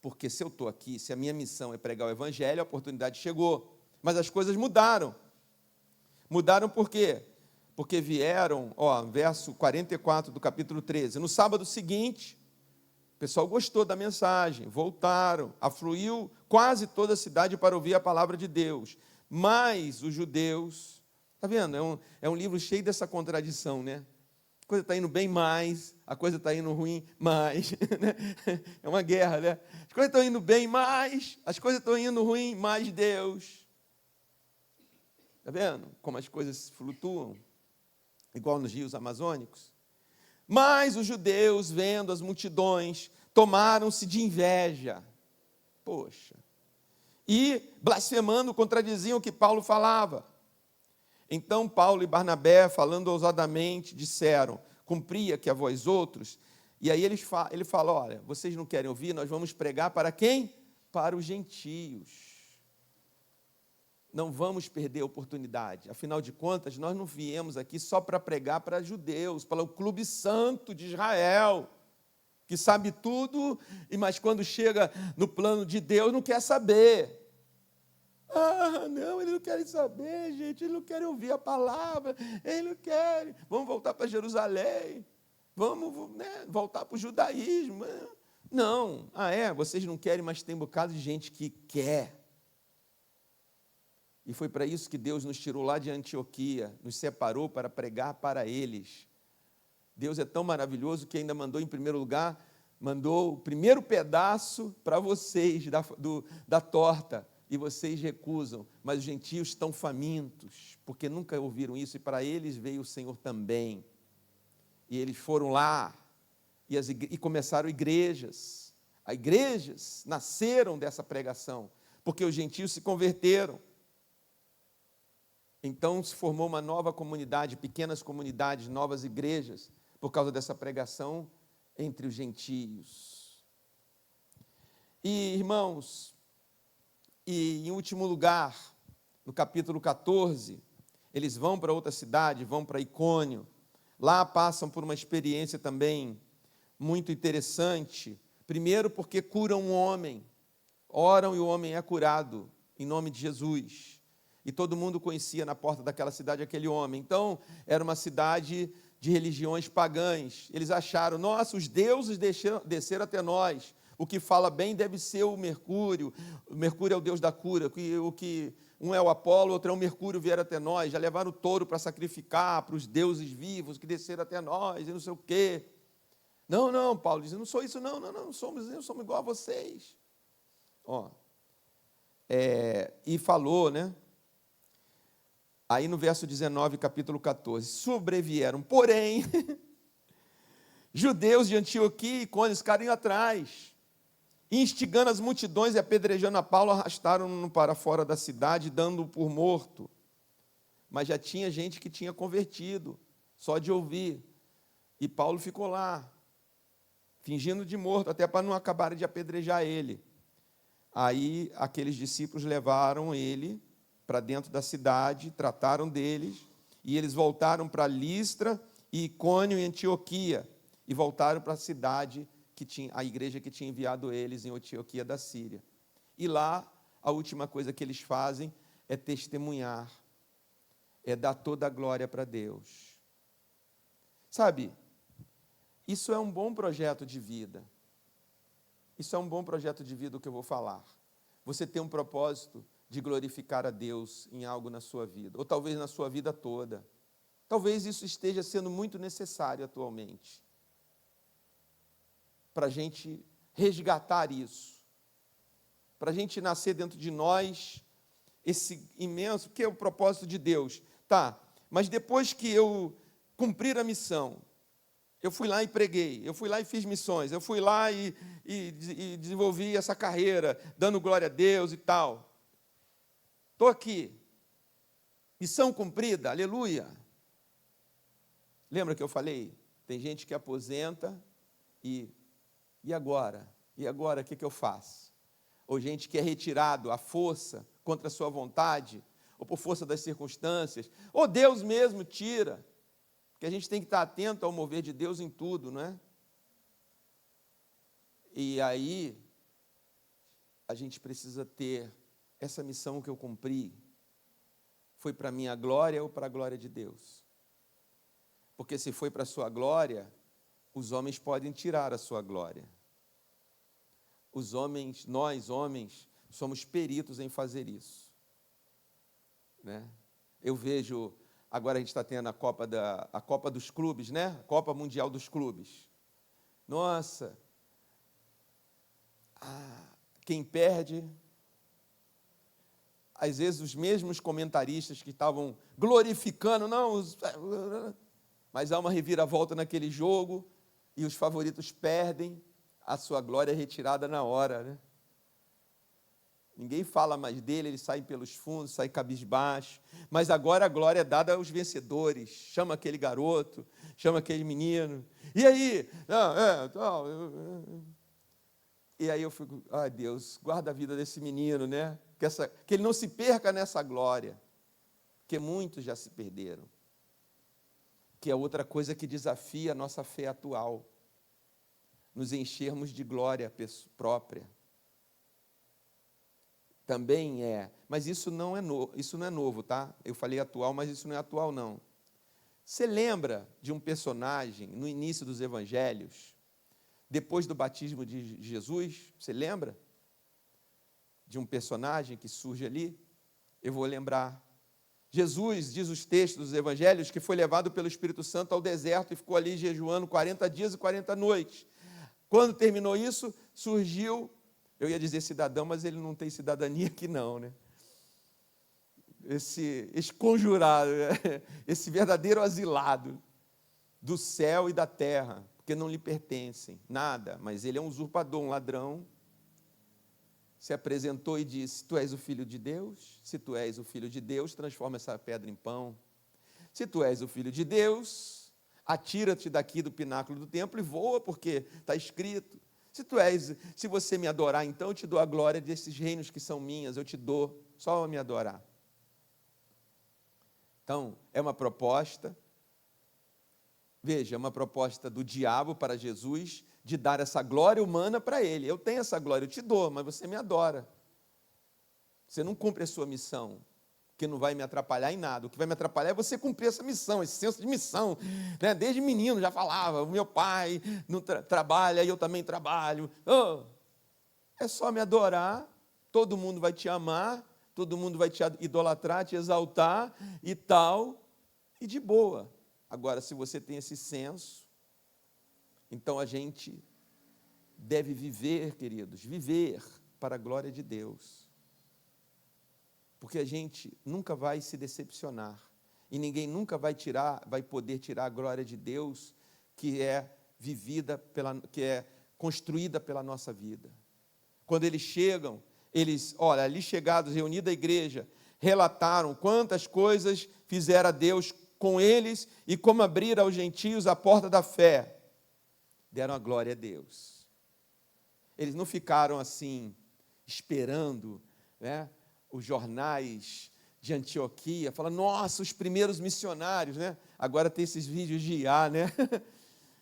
porque se eu estou aqui, se a minha missão é pregar o Evangelho, a oportunidade chegou. Mas as coisas mudaram. Mudaram por quê? Porque vieram, verso 44 do capítulo 13, no sábado seguinte, o pessoal gostou da mensagem, voltaram, afluiu quase toda a cidade para ouvir a palavra de Deus, mas os judeus, está vendo, é um livro cheio dessa contradição, né? A coisa está indo bem mais, a coisa está indo ruim mais, né? É uma guerra, né? As coisas estão indo bem mais, as coisas estão indo ruim mais Deus. Está vendo como as coisas flutuam? Igual nos rios amazônicos. Mas os judeus, vendo as multidões, tomaram-se de inveja. Poxa. E, blasfemando, contradiziam o que Paulo falava. Então, Paulo e Barnabé, falando ousadamente, disseram, cumpria que a vós outros. E aí ele fala, olha, vocês não querem ouvir, nós vamos pregar para quem? Para os gentios. Não vamos perder a oportunidade. Afinal de contas, nós não viemos aqui só para pregar para judeus, para o clube santo de Israel, que sabe tudo, mas quando chega no plano de Deus não quer saber. Não, eles não querem saber, gente, eles não querem ouvir a palavra, eles não querem. Vamos voltar para Jerusalém, vamos, né, voltar para o judaísmo. Não, vocês não querem, mas tem um bocado de gente que quer. E foi para isso que Deus nos tirou lá de Antioquia, nos separou para pregar para eles. Deus é tão maravilhoso que ainda mandou, em primeiro lugar, mandou o primeiro pedaço para vocês da torta, e vocês recusam, mas os gentios estão famintos, porque nunca ouviram isso, e para eles veio o Senhor também. E eles foram lá, e começaram igrejas. As igrejas nasceram dessa pregação, porque os gentios se converteram. Então se formou uma nova comunidade, pequenas comunidades, novas igrejas, por causa dessa pregação entre os gentios. E, irmãos, e em último lugar, no capítulo 14, eles vão para outra cidade, vão para Icônio. Lá passam por uma experiência também muito interessante. Primeiro porque curam um homem, oram e o homem é curado, em nome de Jesus. E todo mundo conhecia na porta daquela cidade aquele homem. Então, era uma cidade de religiões pagãs. Eles acharam, nossa, os deuses desceram até nós. O que fala bem deve ser o Mercúrio. O Mercúrio é o deus da cura. Um é o Apolo, outro é o Mercúrio, vieram até nós. Já levaram o touro para sacrificar para os deuses vivos que desceram até nós e não sei o quê. Não, Paulo diz, não sou isso, não somos igual a vocês. E falou, né? Aí no verso 19, capítulo 14, sobrevieram, porém, judeus de Antioquia e Icônio ficaram atrás, instigando as multidões e apedrejando a Paulo, arrastaram-no para fora da cidade, dando-o por morto. Mas já tinha gente que tinha convertido, só de ouvir. E Paulo ficou lá, fingindo de morto, até para não acabarem de apedrejar ele. Aí aqueles discípulos levaram ele para dentro da cidade, trataram deles, e eles voltaram para Listra, e Icônio e Antioquia, e voltaram para a cidade a igreja que tinha enviado eles em Antioquia da Síria. E lá, a última coisa que eles fazem é testemunhar, é dar toda a glória para Deus. Sabe, isso é um bom projeto de vida. Isso é um bom projeto de vida o que eu vou falar. Você tem um propósito de glorificar a Deus em algo na sua vida, ou talvez na sua vida toda. Talvez isso esteja sendo muito necessário atualmente. para a gente resgatar isso, para a gente nascer dentro de nós esse imenso, que é o propósito de Deus. Tá, mas depois que eu cumprir a missão, eu fui lá e preguei, eu fui lá e fiz missões, eu fui lá e desenvolvi essa carreira, dando glória a Deus e tal. Estou aqui, missão cumprida, aleluia. Lembra que eu falei? Tem gente que aposenta e agora? E agora o que eu faço? Ou gente que é retirado à força, contra a sua vontade, ou por força das circunstâncias, ou Deus mesmo tira. Porque a gente tem que estar atento ao mover de Deus em tudo, não é? E aí, a gente precisa ter essa missão que eu cumpri, foi para a minha glória ou para a glória de Deus? Porque se foi para a sua glória, os homens podem tirar a sua glória. Os homens, nós homens, somos peritos em fazer isso, né? Eu vejo, agora a gente está tendo a Copa dos Clubes, né? A Copa Mundial dos Clubes. Nossa, quem perde, às vezes os mesmos comentaristas que estavam glorificando, mas há uma reviravolta naquele jogo e os favoritos perdem, a sua glória é retirada na hora, né? Ninguém fala mais dele, ele sai pelos fundos, sai cabisbaixo. Mas agora a glória é dada aos vencedores. Chama aquele garoto, chama aquele menino. E aí? E aí eu fico, ai Deus, guarda a vida desse menino, né? Que ele não se perca nessa glória. Porque muitos já se perderam. Que é outra coisa que desafia a nossa fé atual. Nos enchermos de glória própria. Também é, mas isso não é novo, tá? Eu falei atual, mas isso não é atual, não. Você lembra de um personagem no início dos evangelhos, depois do batismo de Jesus? Você lembra de um personagem que surge ali? Eu vou lembrar. Jesus, diz os textos dos evangelhos, que foi levado pelo Espírito Santo ao deserto e ficou ali jejuando 40 dias e 40 noites. Quando terminou isso, surgiu, eu ia dizer cidadão, mas ele não tem cidadania aqui não, né? Esse conjurado, esse verdadeiro asilado do céu e da terra, porque não lhe pertencem, nada, mas ele é um usurpador, um ladrão, se apresentou e disse, tu és o Filho de Deus? Se tu és o Filho de Deus, transforma essa pedra em pão. Se tu és o Filho de Deus, atira-te daqui do pináculo do templo e voa, porque está escrito. Se você me adorar, então eu te dou a glória desses reinos que são minhas, eu te dou, só me adorar. Então, é uma proposta, veja, é uma proposta do diabo para Jesus, de dar essa glória humana para ele. Eu tenho essa glória, eu te dou, mas você me adora. Você não cumpre a sua missão, que não vai me atrapalhar em nada. O que vai me atrapalhar é você cumprir essa missão, esse senso de missão, né? Desde menino já falava, o meu pai não trabalha e eu também trabalho. É só me adorar, todo mundo vai te amar, todo mundo vai te idolatrar, te exaltar e tal, e de boa. Agora, se você tem esse senso, então a gente deve viver, queridos, viver para a glória de Deus. Porque a gente nunca vai se decepcionar. E ninguém nunca vai poder tirar a glória de Deus que é vivida, que é construída pela nossa vida. Quando eles chegam, ali chegados, reunida a igreja, relataram quantas coisas fizera Deus com eles e como abrir aos gentios a porta da fé. Deram a glória a Deus. Eles não ficaram assim, esperando, né, os jornais de Antioquia, falando, nossa, os primeiros missionários, né? Agora tem esses vídeos de IA, né?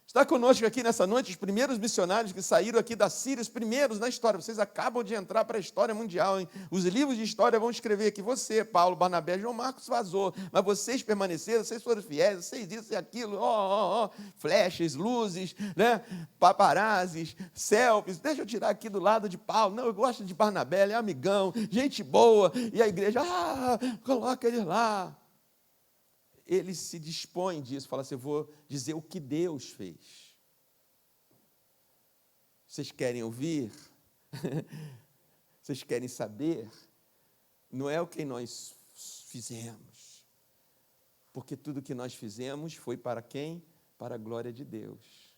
Está conosco aqui nessa noite os primeiros missionários que saíram aqui da Síria, os primeiros na história. Vocês acabam de entrar para a história mundial, hein? Os livros de história vão escrever que você, Paulo, Barnabé, João Marcos vazou, mas vocês permaneceram, vocês foram fiéis, vocês isso e aquilo, flechas, luzes, né? Paparazzis, selfies. Deixa eu tirar aqui do lado de Paulo. Não, eu gosto de Barnabé, ele é amigão, gente boa. E a igreja, coloca ele lá. Ele se dispõe disso, fala assim, eu vou dizer o que Deus fez. Vocês querem ouvir? Vocês querem saber? Não é o que nós fizemos, porque tudo que nós fizemos foi para quem? Para a glória de Deus.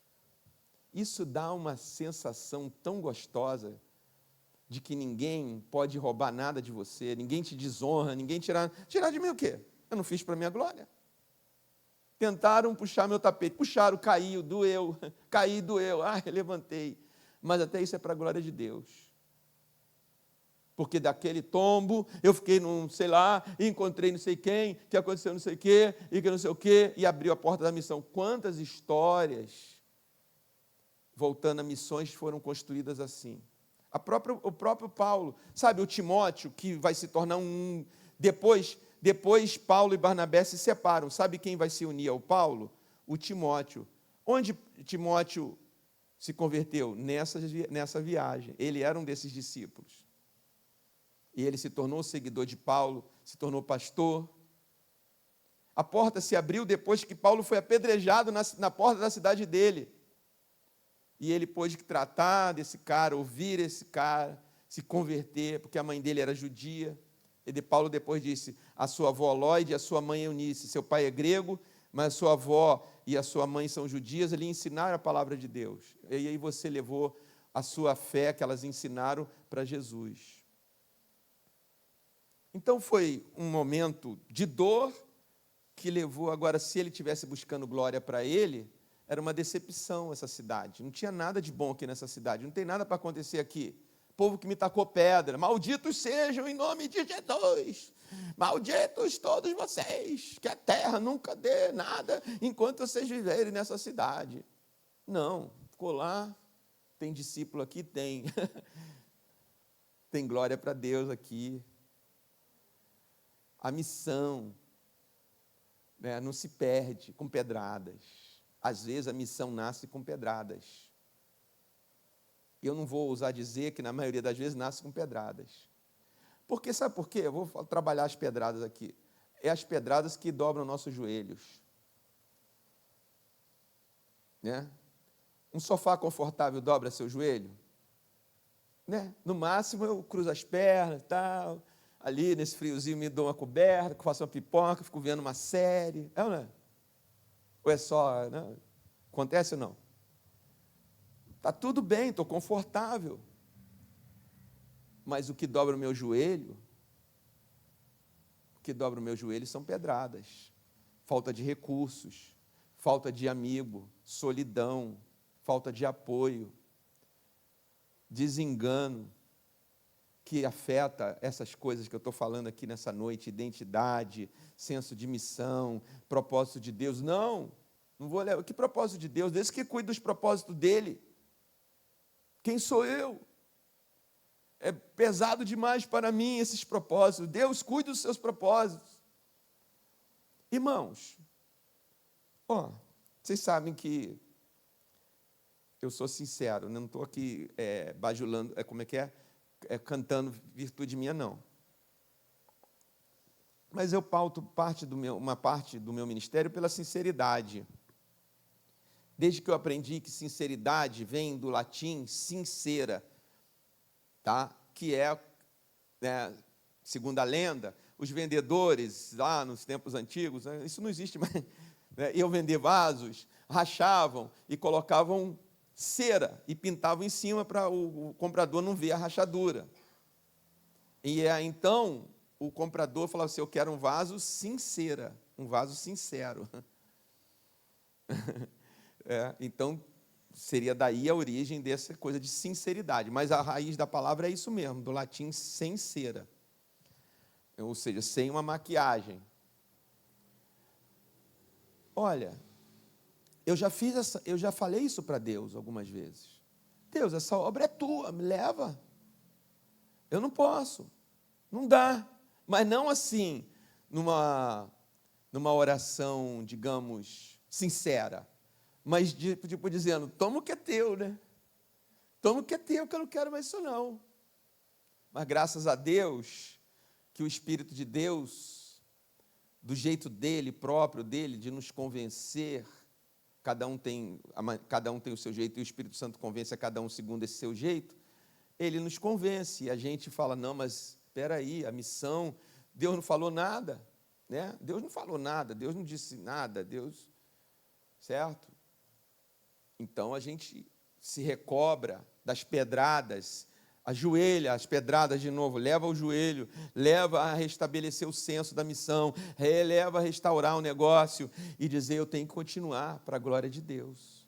Isso dá uma sensação tão gostosa de que ninguém pode roubar nada de você, ninguém te desonra, ninguém tirar de mim o quê? Eu não fiz para a minha glória. Tentaram puxar meu tapete, puxaram, caiu, doeu, caí, doeu, levantei. Mas até isso é para a glória de Deus. Porque daquele tombo, eu fiquei num, sei lá, encontrei não sei quem, que aconteceu não sei o quê, e que não sei o quê, e abriu a porta da missão. Quantas histórias, voltando a missões, foram construídas assim? O próprio Paulo, sabe, o Timóteo, que vai se tornar Depois Paulo e Barnabé se separam. Sabe quem vai se unir ao Paulo? O Timóteo. Onde Timóteo se converteu? Nessa viagem. Ele era um desses discípulos. E ele se tornou seguidor de Paulo, se tornou pastor. A porta se abriu depois que Paulo foi apedrejado na porta da cidade dele. E ele pôde tratar desse cara, ouvir esse cara, se converter, porque a mãe dele era judia. E Paulo depois disse, a sua avó Lóide e a sua mãe Eunice, seu pai é grego, mas a sua avó e a sua mãe são judias, lhe ensinaram a palavra de Deus. E aí você levou a sua fé que elas ensinaram para Jesus. Então foi um momento de dor que levou, agora se ele estivesse buscando glória para ele, era uma decepção essa cidade. Não tinha nada de bom aqui nessa cidade, não tem nada para acontecer aqui. Povo que me tacou pedra, malditos sejam em nome de Jesus, malditos todos vocês, que a terra nunca dê nada enquanto vocês viverem nessa cidade. Não, ficou lá, tem discípulo aqui? Tem. Tem glória para Deus aqui. A missão, né, não se perde com pedradas. Às vezes a missão nasce com pedradas. Eu não vou ousar dizer que na maioria das vezes nasce com pedradas. Porque, sabe por quê? Eu vou trabalhar as pedradas aqui. É as pedradas que dobram nossos joelhos. Né? Um sofá confortável dobra seu joelho? Né? No máximo eu cruzo as pernas, tal, ali nesse friozinho me dou uma coberta, faço uma pipoca, fico vendo uma série. É ou não é? Ou é só, né? Acontece ou não? Está tudo bem, estou confortável. Mas o que dobra o meu joelho, são pedradas. Falta de recursos, falta de amigo, solidão, falta de apoio, desengano, que afeta essas coisas que eu estou falando aqui nessa noite, identidade, senso de missão, propósito de Deus. Não vou levar. Que propósito de Deus? Deus que cuida dos propósitos dele. Quem sou eu? É pesado demais para mim esses propósitos. Deus cuida dos seus propósitos. Irmãos, vocês sabem que eu sou sincero, não estou aqui bajulando, cantando virtude minha, não. Mas eu pauto uma parte do meu ministério pela sinceridade. Desde que eu aprendi que sinceridade vem do latim sincera, tá? Que segundo a lenda, os vendedores lá nos tempos antigos, isso não existe mais, né? Iam vender vasos, rachavam e colocavam cera e pintavam em cima para o comprador não ver a rachadura. E então o comprador falava assim, eu quero um vaso sincera, um vaso sincero. Então, seria daí a origem dessa coisa de sinceridade. Mas a raiz da palavra é isso mesmo, do latim sincera. Ou seja, sem uma maquiagem. Olha, eu já falei isso para Deus algumas vezes. Deus, essa obra é tua, me leva. Eu não posso, não dá. Mas não assim, numa oração, digamos, sincera. Mas, tipo, dizendo, toma o que é teu, né? Toma o que é teu, que eu não quero mais isso, não. Mas, graças a Deus, que o Espírito de Deus, do jeito dele, próprio dele, de nos convencer, cada um tem o seu jeito, e o Espírito Santo convence a cada um segundo esse seu jeito, ele nos convence, e a gente fala, não, mas espera aí, a missão, Deus não falou nada, né? Deus não falou nada, Deus não disse nada, Deus, certo? Então a gente se recobra das pedradas, ajoelha as pedradas de novo, leva o joelho, leva a restabelecer o senso da missão, leva a restaurar o negócio e dizer, eu tenho que continuar para a glória de Deus.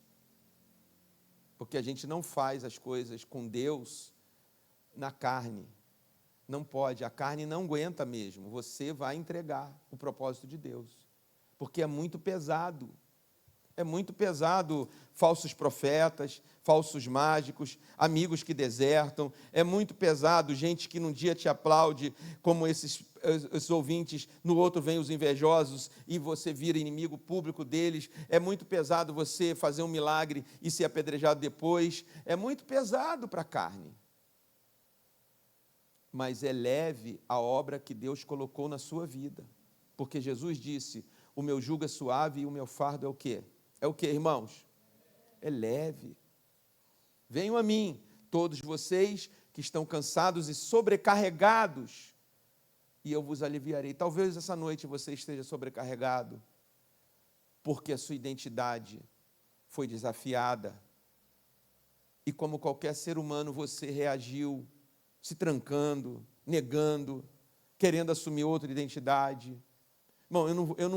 Porque a gente não faz as coisas com Deus na carne. Não pode, a carne não aguenta mesmo. Você vai entregar o propósito de Deus. Porque é muito pesado. É muito pesado falsos profetas, falsos mágicos, amigos que desertam. É muito pesado gente que num dia te aplaude, como esses ouvintes, no outro vêm os invejosos e você vira inimigo público deles. É muito pesado você fazer um milagre e ser apedrejado depois. É muito pesado para a carne. Mas é leve a obra que Deus colocou na sua vida. Porque Jesus disse, o meu jugo é suave e o meu fardo é o quê? É o quê, irmãos? É leve. Venham a mim, todos vocês que estão cansados e sobrecarregados, e eu vos aliviarei. Talvez essa noite você esteja sobrecarregado, porque a sua identidade foi desafiada, e como qualquer ser humano, você reagiu, se trancando, negando, querendo assumir outra identidade. Bom, eu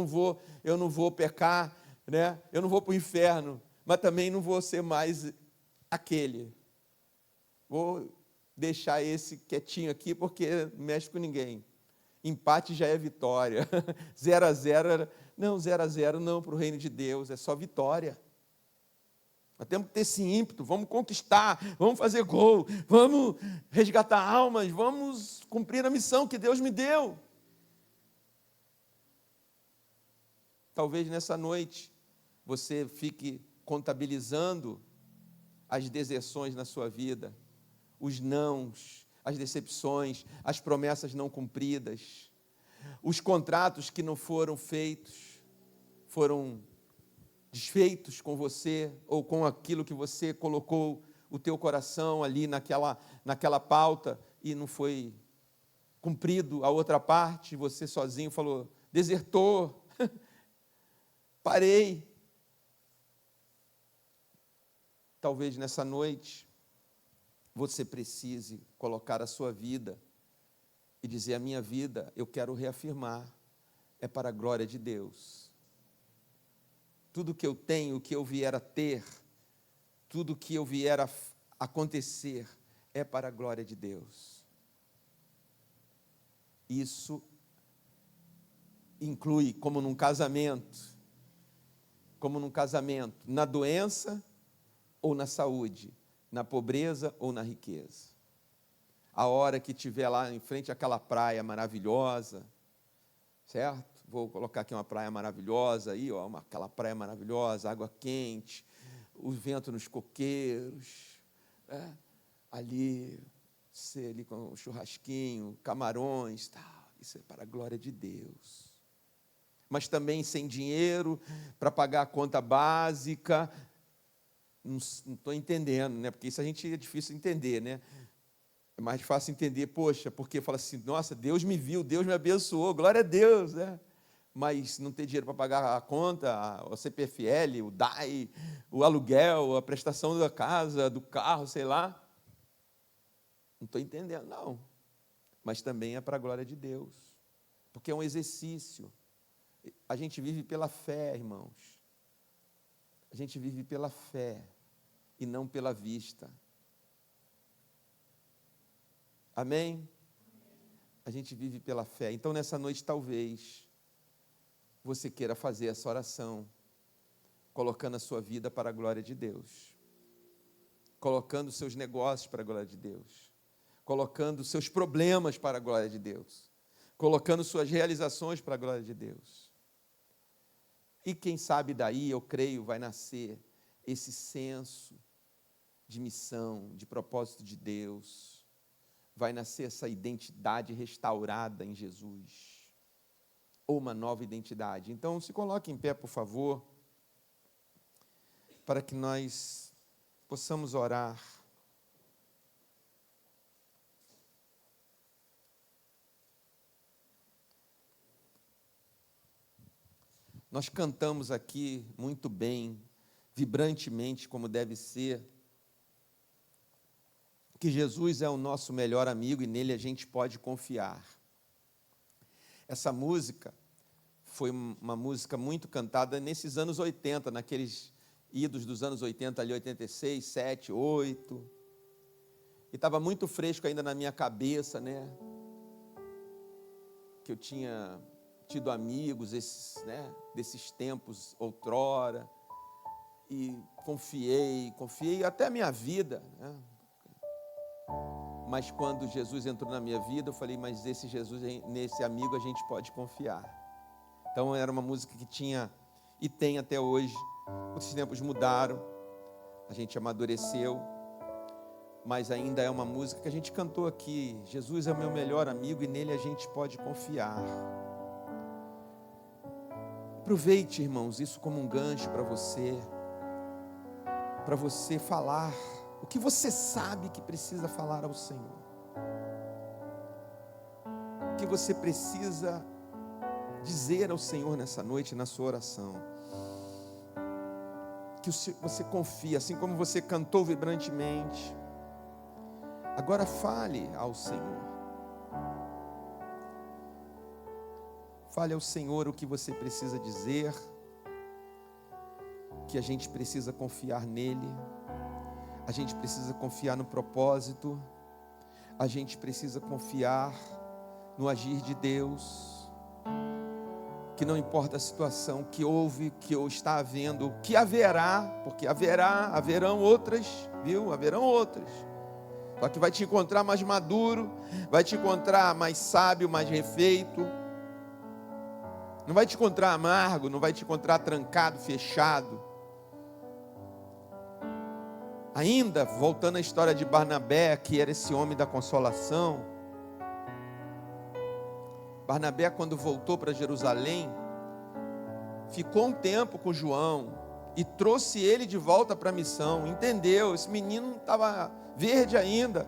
não vou pecar, né? Eu não vou para o inferno, mas também não vou ser mais aquele. Vou deixar esse quietinho aqui, porque não mexe com ninguém. Empate já é vitória. 0-0, não, 0-0 não, para o reino de Deus, é só vitória. Nós temos que ter esse ímpeto, vamos conquistar, vamos fazer gol, vamos resgatar almas, vamos cumprir a missão que Deus me deu. Talvez nessa noite você fique contabilizando as deserções na sua vida, os nãos, as decepções, as promessas não cumpridas, os contratos que não foram feitos, foram desfeitos com você, ou com aquilo que você colocou o teu coração ali naquela pauta, e não foi cumprido a outra parte, você sozinho falou, desertou, parei. Talvez nessa noite você precise colocar a sua vida e dizer, a minha vida eu quero reafirmar, é para a glória de Deus. Tudo que eu tenho, o que eu vier a ter, tudo que eu vier a acontecer, é para a glória de Deus. Isso inclui, como num casamento, na doença ou na saúde, na pobreza ou na riqueza. A hora que estiver lá em frente àquela praia maravilhosa, certo? Vou colocar aqui uma praia maravilhosa, aí, ó, aquela praia maravilhosa, água quente, o vento nos coqueiros, né? Ali, você ali com um churrasquinho, camarões, tal. Isso é para a glória de Deus. Mas também sem dinheiro para pagar a conta básica. Não estou entendendo, né? Porque isso a gente é difícil entender, né? É mais fácil entender, poxa, porque fala assim, nossa, Deus me viu, Deus me abençoou, glória a Deus, né? Mas não ter dinheiro para pagar a conta, o CPFL, o DAI, o aluguel, a prestação da casa, do carro, sei lá. Não estou entendendo, não. Mas também é para a glória de Deus, porque é um exercício. A gente vive pela fé, irmãos. A gente vive pela fé e não pela vista. Amém? A gente vive pela fé. Então, nessa noite, talvez você queira fazer essa oração, colocando a sua vida para a glória de Deus, colocando os seus negócios para a glória de Deus, colocando os seus problemas para a glória de Deus, colocando suas realizações para a glória de Deus. E quem sabe daí, eu creio, vai nascer esse senso de missão, de propósito de Deus, vai nascer essa identidade restaurada em Jesus, ou uma nova identidade. Então, se coloque em pé, por favor. para que nós possamos orar. Nós cantamos aqui muito bem, vibrantemente, como deve ser, que Jesus é o nosso melhor amigo e nele a gente pode confiar. Essa música foi uma música muito cantada nesses anos 80, naqueles idos dos anos 80, ali 86, 7, 8. E estava muito fresco ainda na minha cabeça, né? Que eu tinha tido amigos desses tempos outrora. E confiei até a minha vida, né? Mas quando Jesus entrou na minha vida, eu falei, mas esse Jesus, nesse amigo a gente pode confiar. Então era uma música que tinha e tem até hoje. Os tempos mudaram, a gente amadureceu, mas ainda é uma música que a gente cantou aqui. Jesus é o meu melhor amigo e nele a gente pode confiar. Aproveite, irmãos, isso como um gancho para você falar o que você sabe que precisa falar ao Senhor. O que você precisa dizer ao Senhor nessa noite, na sua oração. Que você confia, assim como você cantou vibrantemente. Agora fale ao Senhor. Fale ao Senhor o que você precisa dizer. Que a gente precisa confiar nele. A gente precisa confiar no propósito. A gente precisa confiar no agir de Deus. Que não importa a situação que houve, que está havendo, que haverá, porque haverão outras, viu? Haverão outras. Só que vai te encontrar mais maduro, vai te encontrar mais sábio, mais refeito. Não vai te encontrar amargo, não vai te encontrar trancado, fechado. Ainda, voltando à história de Barnabé, que era esse homem da consolação. Barnabé, quando voltou para Jerusalém, ficou um tempo com João e trouxe ele de volta para a missão. Entendeu? Esse menino estava verde ainda.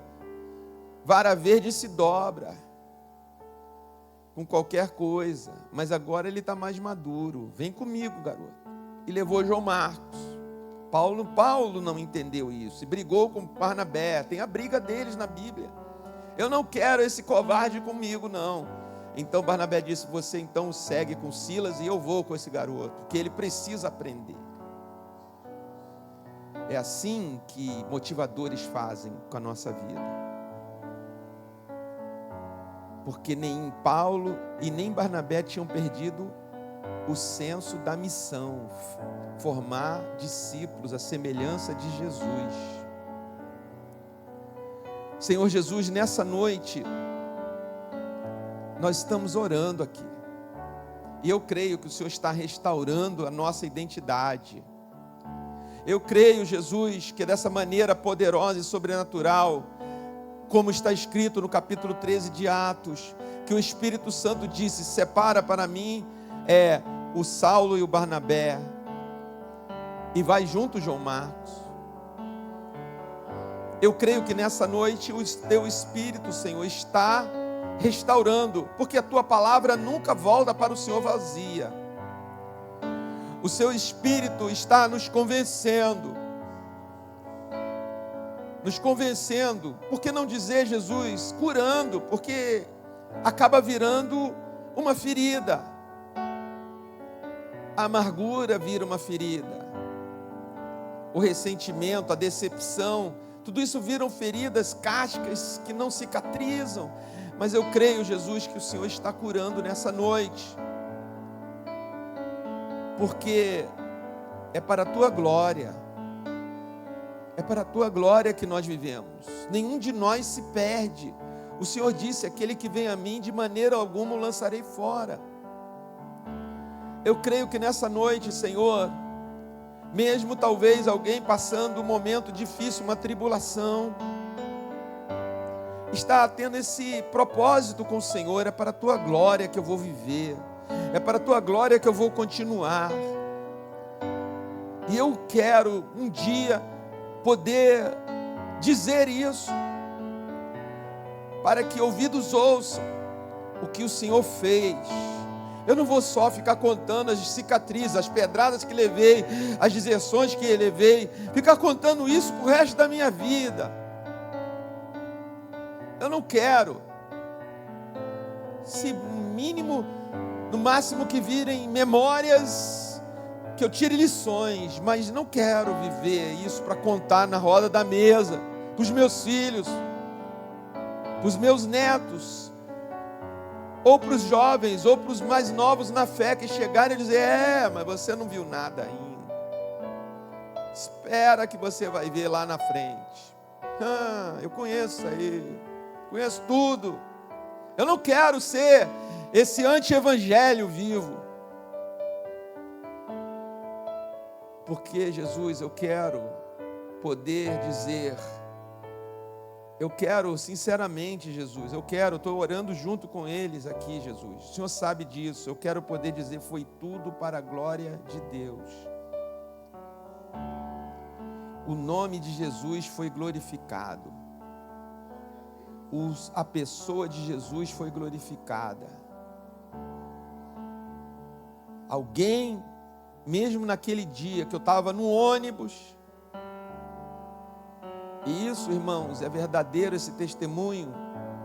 Vara verde se dobra com qualquer coisa, mas agora ele está mais maduro. Vem comigo, garoto. E levou João Marcos. Paulo não entendeu isso e brigou com Barnabé. Tem a briga deles na Bíblia. Eu não quero esse covarde comigo, não. Então Barnabé disse, você então segue com Silas e eu vou com esse garoto, que ele precisa aprender. É assim que motivadores fazem com a nossa vida. Porque nem Paulo e nem Barnabé tinham perdido o senso da missão, formar discípulos à semelhança de Jesus. Senhor Jesus, nessa noite, nós estamos orando aqui, e eu creio que o Senhor está restaurando a nossa identidade. Eu creio, Jesus, que dessa maneira poderosa e sobrenatural, como está escrito no capítulo 13 de Atos, que o Espírito Santo disse, separa para mim o Saulo e o Barnabé, e vai junto João Marcos. Eu creio que nessa noite o teu Espírito, Senhor, está restaurando, porque a tua palavra nunca volta para o Senhor vazia. O seu Espírito está nos convencendo, por que não dizer, Jesus, curando, porque acaba virando uma ferida. A amargura vira uma ferida. O ressentimento, a decepção, tudo isso viram feridas, cascas que não cicatrizam. Mas eu creio, Jesus, que o Senhor está curando nessa noite. Porque é para a tua glória. É para a tua glória que nós vivemos. Nenhum de nós se perde. O Senhor disse, aquele que vem a mim, de maneira alguma o lançarei fora. Eu creio que nessa noite, Senhor, mesmo talvez alguém passando um momento difícil, uma tribulação, está tendo esse propósito com o Senhor, é para a tua glória que eu vou viver, é para a tua glória que eu vou continuar. E eu quero um dia poder dizer isso, para que ouvidos ouçam o que o Senhor fez. Eu não vou só ficar contando as cicatrizes, as pedradas que levei, as deserções que levei, ficar contando isso pro resto da minha vida. Eu não quero. Se mínimo, no máximo que virem memórias, que eu tire lições, mas não quero viver isso para contar na roda da mesa, para os meus filhos, para os meus netos, ou para os jovens, ou para os mais novos na fé, que chegarem e dizer: mas você não viu nada ainda. Espera que você vai ver lá na frente. Eu conheço aí, conheço tudo. Eu não quero ser esse anti-evangelho vivo. Porque, Jesus, eu quero poder dizer, eu quero, sinceramente, Jesus, estou orando junto com eles aqui, Jesus. O Senhor sabe disso. Eu quero poder dizer: foi tudo para a glória de Deus. O nome de Jesus foi glorificado. A pessoa de Jesus foi glorificada. Alguém, mesmo naquele dia que eu estava no ônibus, e isso, irmãos, é verdadeiro esse testemunho.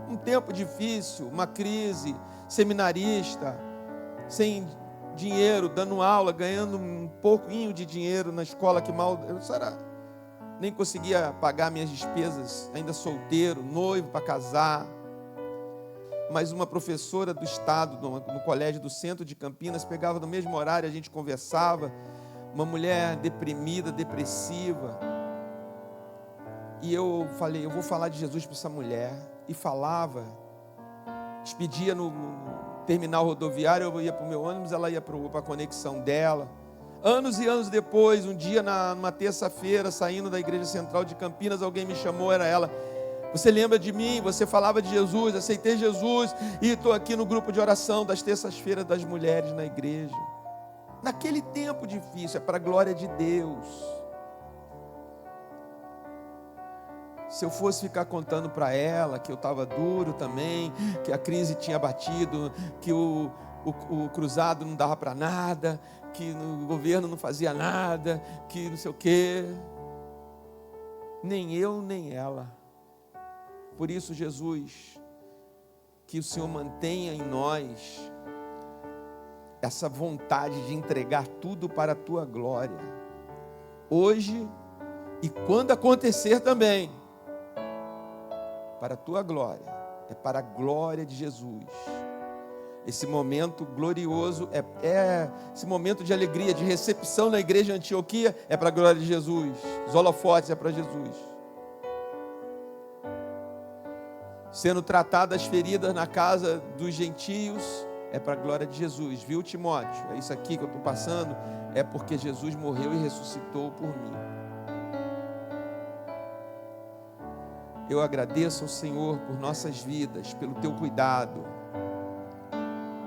Um tempo difícil, uma crise, seminarista, sem dinheiro, dando aula, ganhando um pouquinho de dinheiro na escola que mal... nem conseguia pagar minhas despesas, ainda solteiro, noivo para casar. Mas uma professora do estado, no colégio do centro de Campinas, pegava no mesmo horário, a gente conversava. Uma mulher deprimida, depressiva. E eu falei: eu vou falar de Jesus para essa mulher. E falava, expedia no terminal rodoviário, eu ia para o meu ônibus, ela ia para a conexão dela. Anos e anos depois, um dia, numa terça-feira, saindo da igreja central de Campinas, alguém me chamou, era ela: você lembra de mim? Você falava de Jesus, aceitei Jesus, e estou aqui no grupo de oração das terças-feiras das mulheres na igreja. Naquele tempo difícil, é para a glória de Deus. Se eu fosse ficar contando para ela que eu estava duro também, que a crise tinha batido, que o cruzado não dava para nada, que o governo não fazia nada, que não sei o quê, nem eu nem ela. Por isso, Jesus, que o Senhor mantenha em nós essa vontade de entregar tudo para a Tua glória, hoje e quando acontecer também, para a Tua glória, é para a glória de Jesus. Esse momento glorioso, esse momento de alegria, de recepção na igreja de Antioquia, é para a glória de Jesus. Os holofotes é para Jesus. Sendo tratadas as feridas na casa dos gentios, é para a glória de Jesus. Viu, Timóteo? É isso aqui que eu estou passando, é porque Jesus morreu e ressuscitou por mim. Eu agradeço ao Senhor por nossas vidas, pelo Teu cuidado,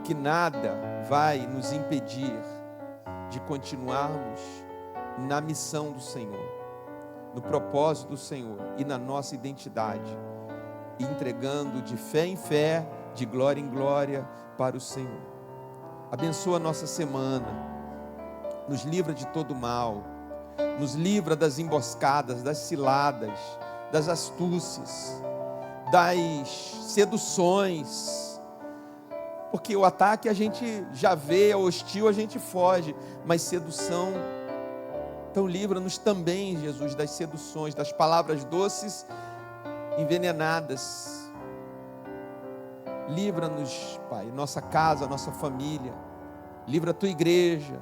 que nada vai nos impedir de continuarmos na missão do Senhor, no propósito do Senhor e na nossa identidade, entregando de fé em fé, de glória em glória para o Senhor. Abençoa a nossa semana, nos livra de todo mal, nos livra das emboscadas, das ciladas, das astúcias, das seduções, porque o ataque a gente já vê, é hostil, a gente foge, mas sedução, então livra-nos também, Jesus, das seduções, das palavras doces envenenadas. Livra-nos, Pai, nossa casa, nossa família, livra a Tua igreja,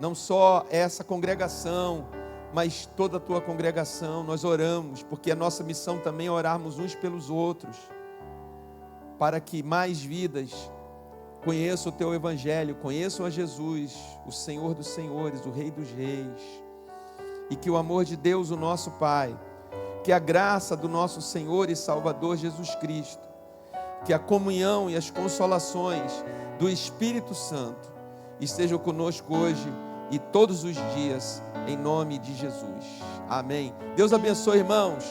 não só essa congregação, mas toda a Tua congregação. Nós oramos, porque a nossa missão também é orarmos uns pelos outros, para que mais vidas conheçam o Teu Evangelho, conheçam a Jesus, o Senhor dos Senhores, o Rei dos Reis, e que o amor de Deus, o nosso Pai, que a graça do nosso Senhor e Salvador Jesus Cristo, que a comunhão e as consolações do Espírito Santo estejam conosco hoje e todos os dias, em nome de Jesus. Amém. Deus abençoe, irmãos.